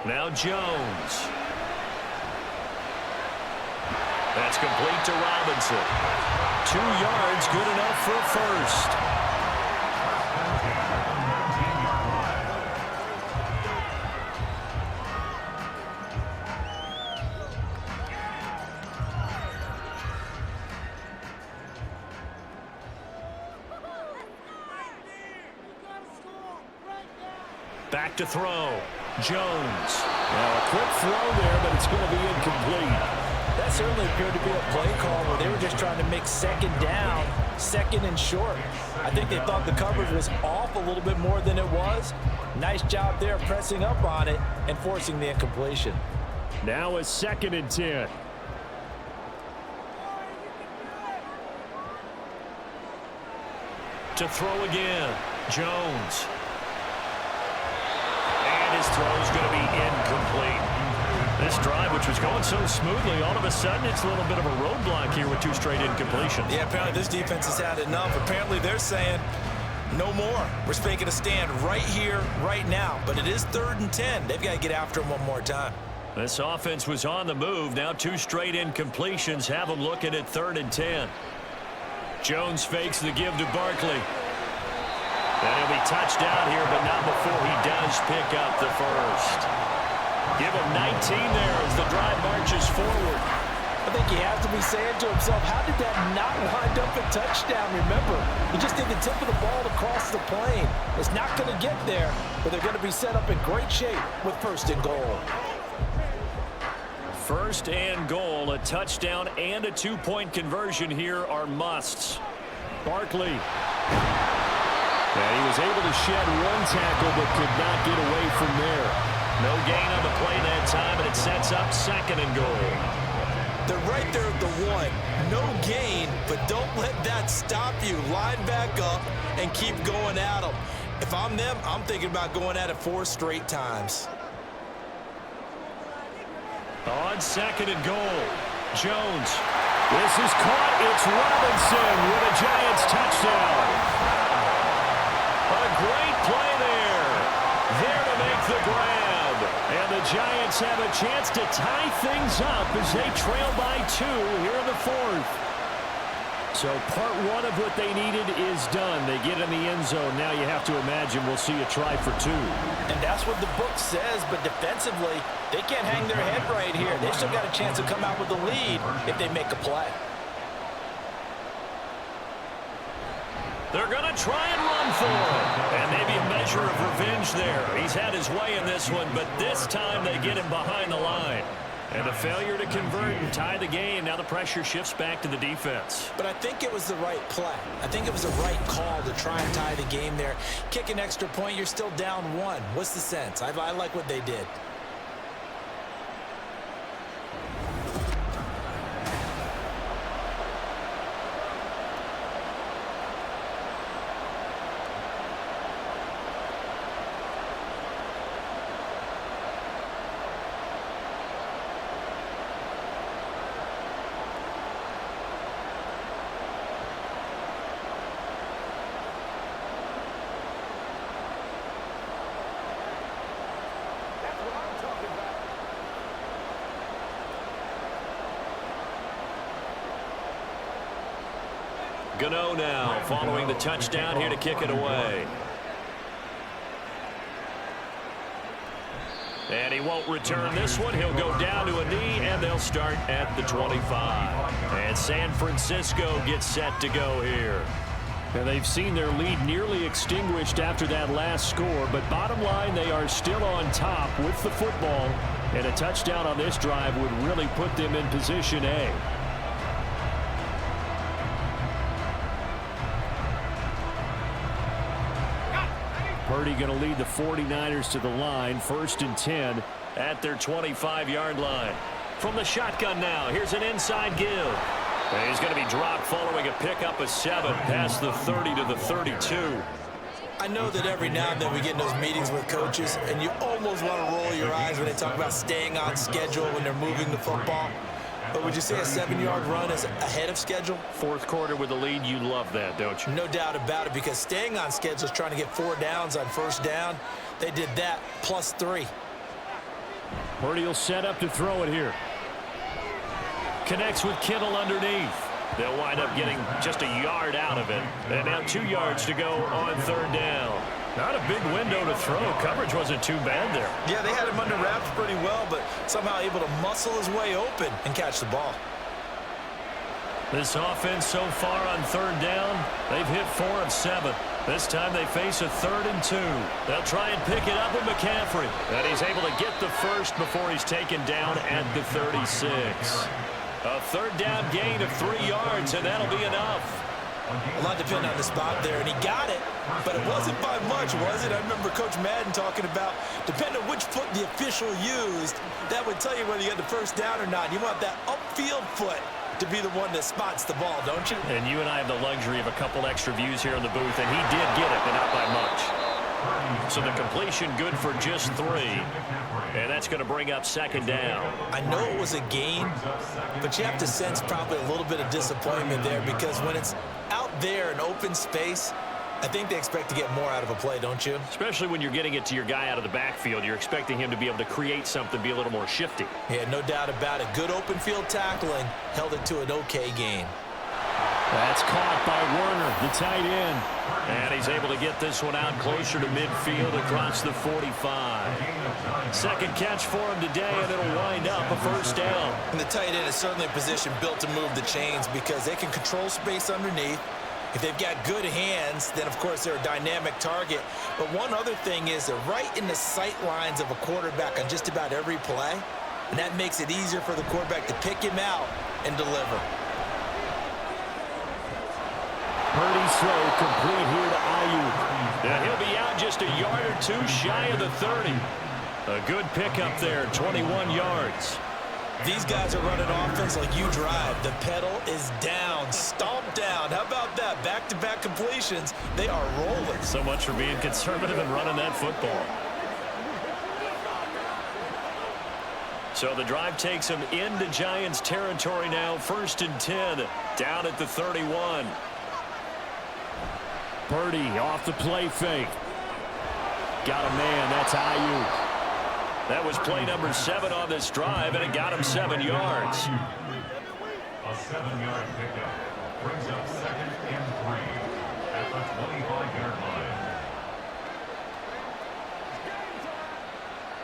Now Jones. That's complete to Robinson. 2 yards, good enough for a 1st. Back to throw. Jones. Now a quick throw there, but it's going to be incomplete. That certainly appeared to be a play call where they were just trying to make 2nd down, 2nd and short. I think they thought the coverage was off a little bit more than it was. Nice job there pressing up on it and forcing the incompletion. Now a 2nd and 10. To throw again. Jones. And his throw is going to be incomplete. This drive, which was going so smoothly, all of a sudden it's a little bit of a roadblock here with 2 straight incompletions. Yeah, apparently this defense has had enough. Apparently they're saying no more. We're making a stand right here, right now. But it is 3rd and 10. They've got to get after him one more time. This offense was on the move. Now 2 straight incompletions have them looking at 3rd and 10. Jones fakes the give to Barkley. And he'll be touched down here, but not before he does pick up the first. Give him 19 there as the drive marches forward. I think he has to be saying to himself, how did that not wind up a touchdown? Remember, he just did the tip of the ball across the plane. It's not going to get there, but they're going to be set up in great shape with 1st and goal. 1st and goal, a touchdown and a 2-point conversion here are musts. Barkley. And he was able to shed 1 tackle but could not get away from there. No gain on the play that time, and it sets up 2nd and goal. They're right there at the 1. No gain, but don't let that stop you. Line back up and keep going at them. If I'm them, I'm thinking about going at it 4 straight times. On 2nd and goal, Jones. This is caught. It's Robinson with a Giants touchdown. A great play there. There to make the grab. And the Giants have a chance to tie things up as they trail by 2 here in the 4th. So part 1 of what they needed is done. They get in the end zone. Now you have to imagine we'll see a try for 2. And that's what the book says, but defensively, they can't hang their head right here. They still got a chance to come out with the lead if they make a play. They're going to try and run for it. And maybe a measure of revenge there. He's had his way in this one, but this time they get him behind the line. And the failure to convert and tie the game, now the pressure shifts back to the defense. But I think it was the right play. I think it was the right call to try and tie the game there. Kick an extra point, you're still down 1. What's the sense? I like what they did. Gano now following the touchdown here to kick it away. And he won't return this one. He'll go down to a knee, and they'll start at the 25. And San Francisco gets set to go here. And they've seen their lead nearly extinguished after that last score, but bottom line, they are still on top with the football, and a touchdown on this drive would really put them in position A. Purdy going to lead the 49ers to the line, 1st and 10 at their 25-yard line. From the shotgun now, here's an inside give. And he's going to be dropped following a pickup of 7 past the 30 to the 32. I know that every now and then we get in those meetings with coaches, and you almost want to roll your eyes when they talk about staying on schedule when they're moving the football. But would you say a 7-yard run is ahead of schedule? 4th quarter with the lead, you love that, don't you? No doubt about it, because staying on schedule is trying to get 4 downs on 1st down. They did that, plus 3. Purdy will set up to throw it here. Connects with Kittle underneath. They'll wind up getting just a yard out of it. And now 2 yards to go on 3rd down. Not a big window to throw. Coverage wasn't too bad there. Yeah, they had him under wraps pretty well, but somehow able to muscle his way open and catch the ball. This offense so far on 3rd down, they've hit 4 of 7. This time they face a 3rd and 2. They'll try and pick it up with McCaffrey. And he's able to get the first before he's taken down at the 36. A 3rd down gain of 3 yards, and that'll be enough. A lot depending on the spot there, and he got it, but it wasn't by much, was it? I remember Coach Madden talking about, depending on which foot the official used, that would tell you whether you had the 1st down or not. You want that upfield foot to be the one that spots the ball, don't you? And you and I have the luxury of a couple extra views here in the booth, and he did get it, but not by much. So the completion good for just 3. And that's going to bring up second down. I know it was a gain, but you have to sense probably a little bit of disappointment there, because when it's out there in open space, I think they expect to get more out of a play, don't you? Especially when you're getting it to your guy out of the backfield. You're expecting him to be able to create something, be a little more shifty. Yeah, no doubt about it. Good open field tackling, held it to an okay gain. That's caught by Werner, the tight end. And he's able to get this one out closer to midfield across the 45. Second catch for him today, and it'll wind up a first down. And the tight end is certainly a position built to move the chains, because they can control space underneath. If they've got good hands, then, of course, they're a dynamic target. But one other thing is they're right in the sight lines of a quarterback on just about every play, and that makes it easier for the quarterback to pick him out and deliver. Purdy's throw complete here to Ayuk. And he'll be out just a yard or 2 shy of the 30. A good pickup there, 21 yards. These guys are running offense like you drive. The pedal is down, stomped down. How about that? Back-to-back completions. They are rolling. So much for being conservative and running that football. So the drive takes them into Giants territory now. 1st and 10, down at the 31. Purdy off the play fake. Got a man. That's Ayuk. That was play number 7 on this drive, and it got him 7 yards. A 7-yard pickup brings up 2nd and 3 at the 25-yard line.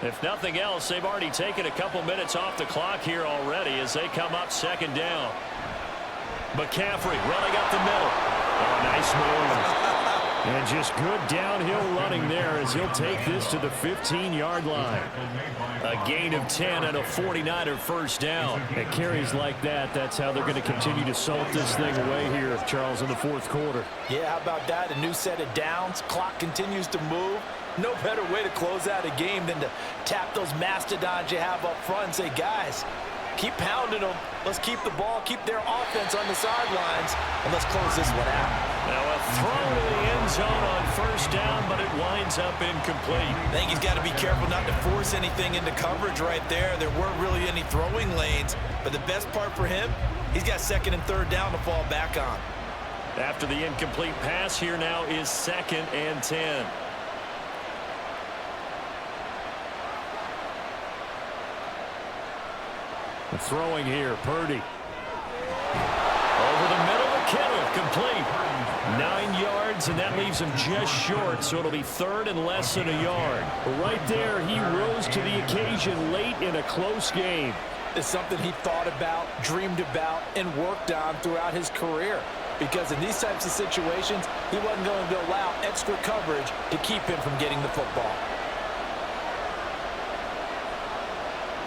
If nothing else, they've already taken a couple minutes off the clock here already as they come up 2nd down. McCaffrey running up the middle. Oh, nice move. And just good downhill running there as he'll take this to the 15-yard line. A gain of 10 and a 49er first down. At carries like that, that's how they're going to continue to salt this thing away here, Charles, in the 4th quarter. Yeah, how about that? A new set of downs. Clock continues to move. No better way to close out a game than to tap those mastodons you have up front and say, guys, keep pounding them. Let's keep the ball, keep their offense on the sidelines, and let's close this one out. Now a throw to the end zone on first down, but it winds up incomplete. I think he's got to be careful not to force anything into coverage right there. There weren't really any throwing lanes, but the best part for him, he's got 2nd and 3rd down to fall back on. After the incomplete pass, here now is 2nd and 10. Throwing here, Purdy. Over the middle of Kittle, complete. 9 yards, and that leaves him just short, so it'll be 3rd and less than a yard. Right there, he rose to the occasion late in a close game. It's something he thought about, dreamed about, and worked on throughout his career. Because in these types of situations, he wasn't going to allow extra coverage to keep him from getting the football.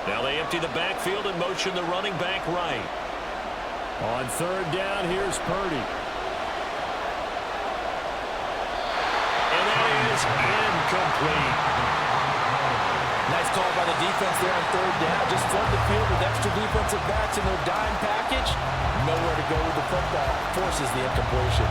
Now they empty the backfield and motion the running back right. On 3rd down, here's Purdy. And that is incomplete. Nice call by the defense there on 3rd down. Just flood the field with extra defensive backs in their dime package. Nowhere to go with the football. Forces the incompletion.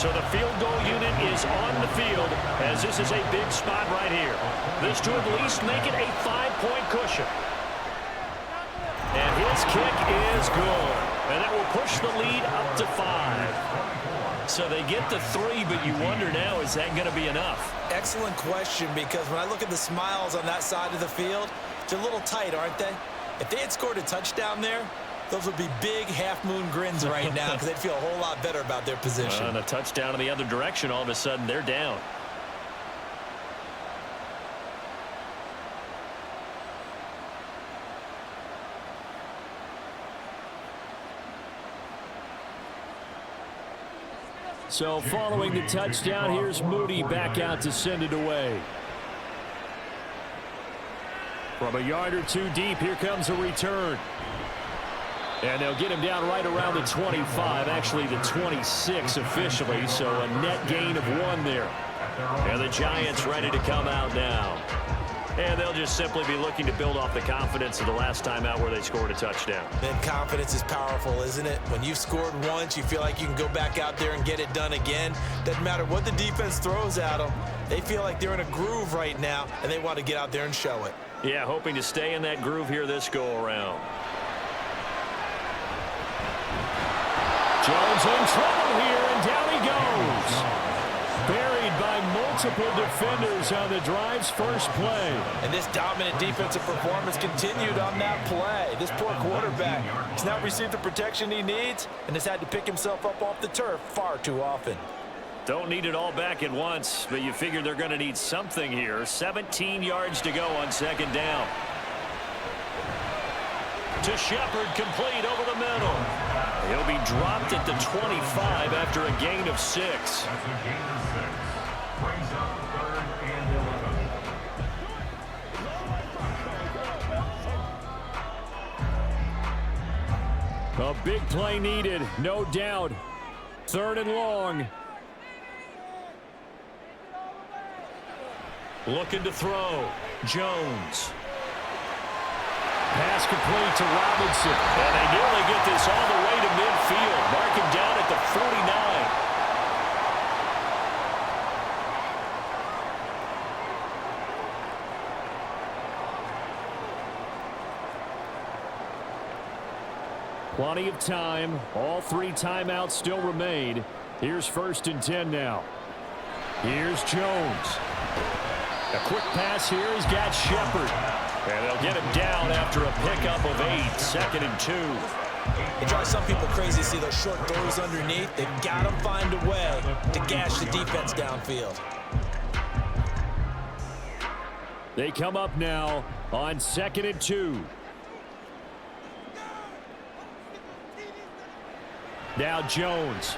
So the field goal unit is on the field as this is a big spot right here. This to at least make it a 5-point cushion. And his kick is good. And that will push the lead up to 5. So they get the 3, but you wonder now, is that going to be enough? Excellent question, because when I look at the smiles on that side of the field, they're a little tight, aren't they? If they had scored a touchdown there, those would be big half-moon grins right now because they'd feel a whole lot better about their position. And a touchdown in the other direction, all of a sudden, they're down. So following the touchdown, here's Moody back out to send it away. From a yard or 2 deep, here comes a return. And they'll get him down right around the 25, actually the 26 officially, so a net gain of 1 there. And the Giants ready to come out now. and they'll just simply be looking to build off the confidence of the last time out where they scored a touchdown. Then confidence is powerful, isn't it? When you've scored once, you feel like you can go back out there and get it done again. Doesn't matter what the defense throws at them. They feel like they're in a groove right now, and they want to get out there and show it. Yeah, hoping to stay in that groove here this go-around. Jones in trouble here, and down he goes. Buried by multiple defenders on the drive's first play. And this dominant defensive performance continued on that play. This poor quarterback has not received the protection he needs and has had to pick himself up off the turf far too often. Don't need it all back at once, but you figure they're going to need something here. 17 yards to go on second down. To Shepard, complete over the middle. He'll be dropped at the 25 after a gain of 6. That's a gain of 6. Brings up 3rd and 11. A big play needed, no doubt. 3rd and long. Looking to throw. Jones. Pass complete to Robinson. And they nearly get this all the way to midfield. Mark him down at the 49. Plenty of time. All 3 timeouts still remain. Here's 1st and 10 now. Here's Jones. A quick pass here. He's got Shepard. And they'll get him down after a pickup of 8. 2nd and 2. It drives some people crazy to see those short throws underneath. They've got to find a way to gash the defense downfield. They come up now on 2nd and 2. Now Jones.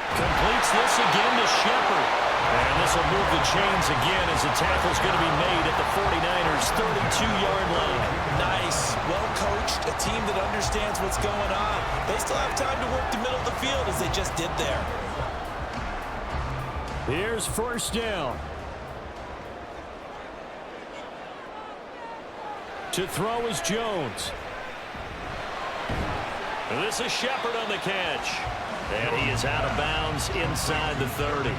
Completes this again to Shepard. And this will move the chains again as the tackle's going to be made at the 49ers' 32-yard line. Nice. Well-coached. A team that understands what's going on. They still have time to work the middle of the field as they just did there. Here's 1st down. To throw is Jones. This is Shepard on the catch. And he is out of bounds inside the 30.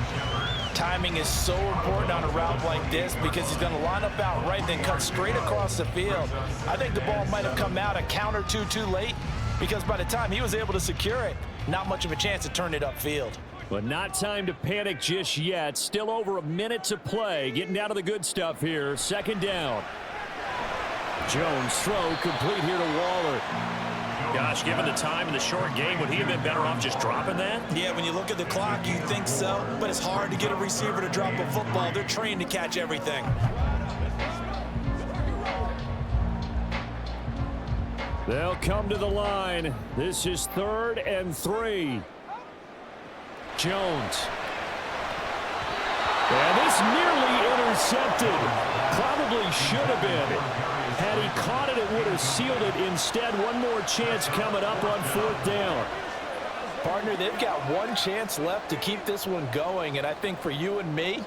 Timing is so important on a route like this because he's going to line up out right, then cut straight across the field. I think the ball might have come out a count or two too late because by the time he was able to secure it, not much of a chance to turn it upfield. But not time to panic just yet. Still over a minute to play. Getting down to the good stuff here. 2nd down. Jones throw complete here to Waller. Gosh, given the time in the short game, would he have been better off just dropping that? Yeah, when you look at the clock, you think so, but it's hard to get a receiver to drop a football. They're trained to catch everything. They'll come to the line. This is 3rd and 3. Jones. And this nearly intercepted. Probably should have been. Had he caught it, it would have sealed it. Instead, one more chance coming up on 4th down. Partner, they've got one chance left to keep this one going, and I think for you and me,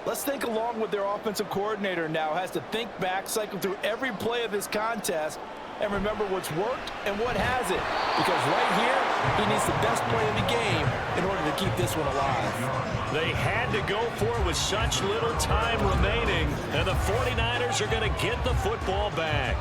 let's think along with their offensive coordinator now. Has to think back, cycle through every play of this contest, and remember what's worked and what hasn't. Because right here, he needs the best play of the game in order to keep this one alive. They had to go for it with such little time remaining, and the 49ers are going to get the football back.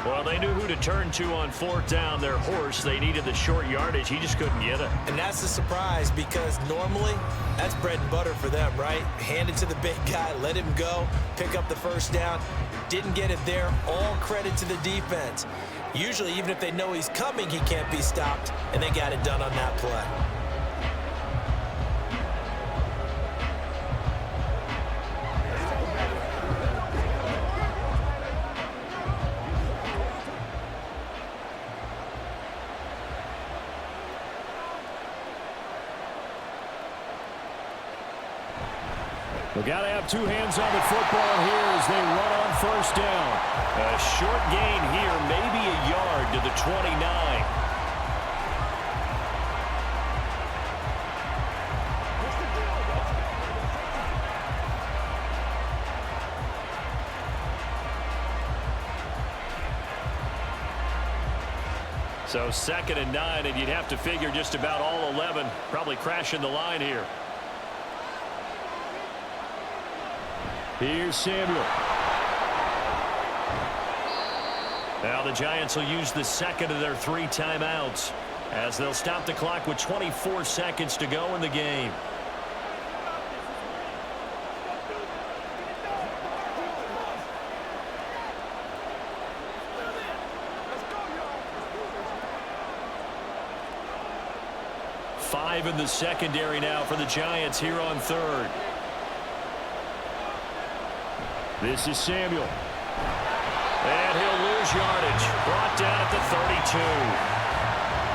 Well, they knew who to turn to on 4th down. Their horse, they needed the short yardage. He just couldn't get it. And that's the surprise because normally that's bread and butter for them, right? Hand it to the big guy, let him go, pick up the 1st down. Didn't get it there. All credit to the defense. Usually, even if they know he's coming, he can't be stopped, and they got it done on that play. We've got to have 2 hands on the football here as they run on 1st down. A short gain here, maybe a yard to the 29. So 2nd and 9, and you'd have to figure just about all 11 probably crashing the line here. Here's Samuel. Now the Giants will use the second of their 3 timeouts as they'll stop the clock with 24 seconds to go in the game. Five in the secondary now for the Giants here on 3rd. This is Samuel. And he'll lose yardage. Brought down at the 32.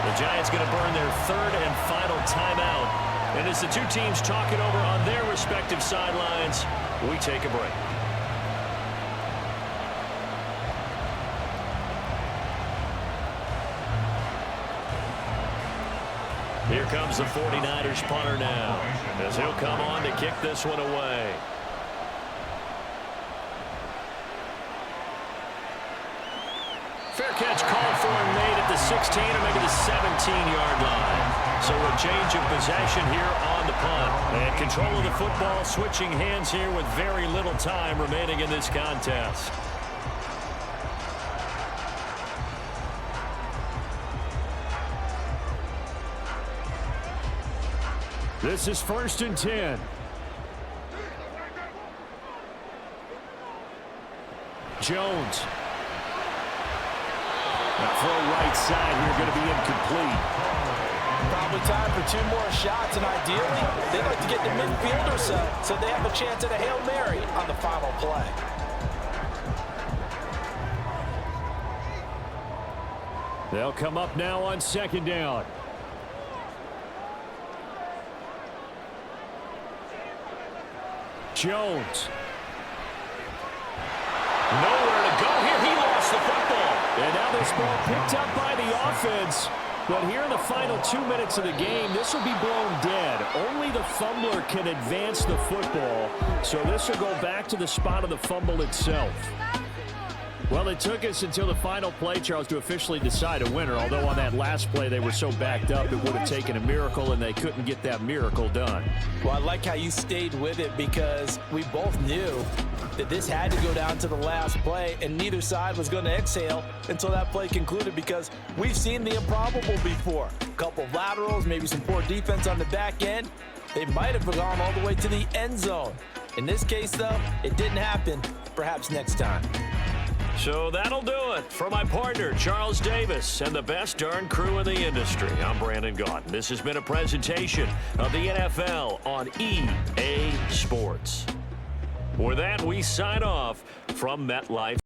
The Giants going to burn their 3rd and final timeout. And as the two teams talk it over on their respective sidelines, we take a break. Here comes the 49ers punter now, as he'll come on to kick this one away. Fair catch called for and made at the 16 or maybe the 17-yard line. So a change of possession here on the punt. And control of the football switching hands here with very little time remaining in this contest. This is 1st and 10. Jones. That throw right side here going to be incomplete. Probably time for 2 more shots, and ideally, they'd like to get the midfield or so they have a chance at a Hail Mary on the final play. They'll come up now on 2nd down. Jones. Nowhere to go here. He lost the football. And now this ball picked up by the offense. But here in the final 2 minutes of the game, this will be blown dead. Only the fumbler can advance the football. So this will go back to the spot of the fumble itself. Well, it took us until the final play, Charles, to officially decide a winner. Although on that last play they were so backed up, it would have taken a miracle, and they couldn't get that miracle done. Well, I like how you stayed with it because we both knew that this had to go down to the last play, and neither side was going to exhale until that play concluded because we've seen the improbable before. A couple of laterals, maybe some poor defense on the back end. They might have gone all the way to the end zone. In this case, though, it didn't happen. Perhaps next time. So that'll do it for my partner, Charles Davis, and the best darn crew in the industry. I'm Brandon Gaudin. This has been a presentation of the NFL on EA Sports. With that, we sign off from MetLife.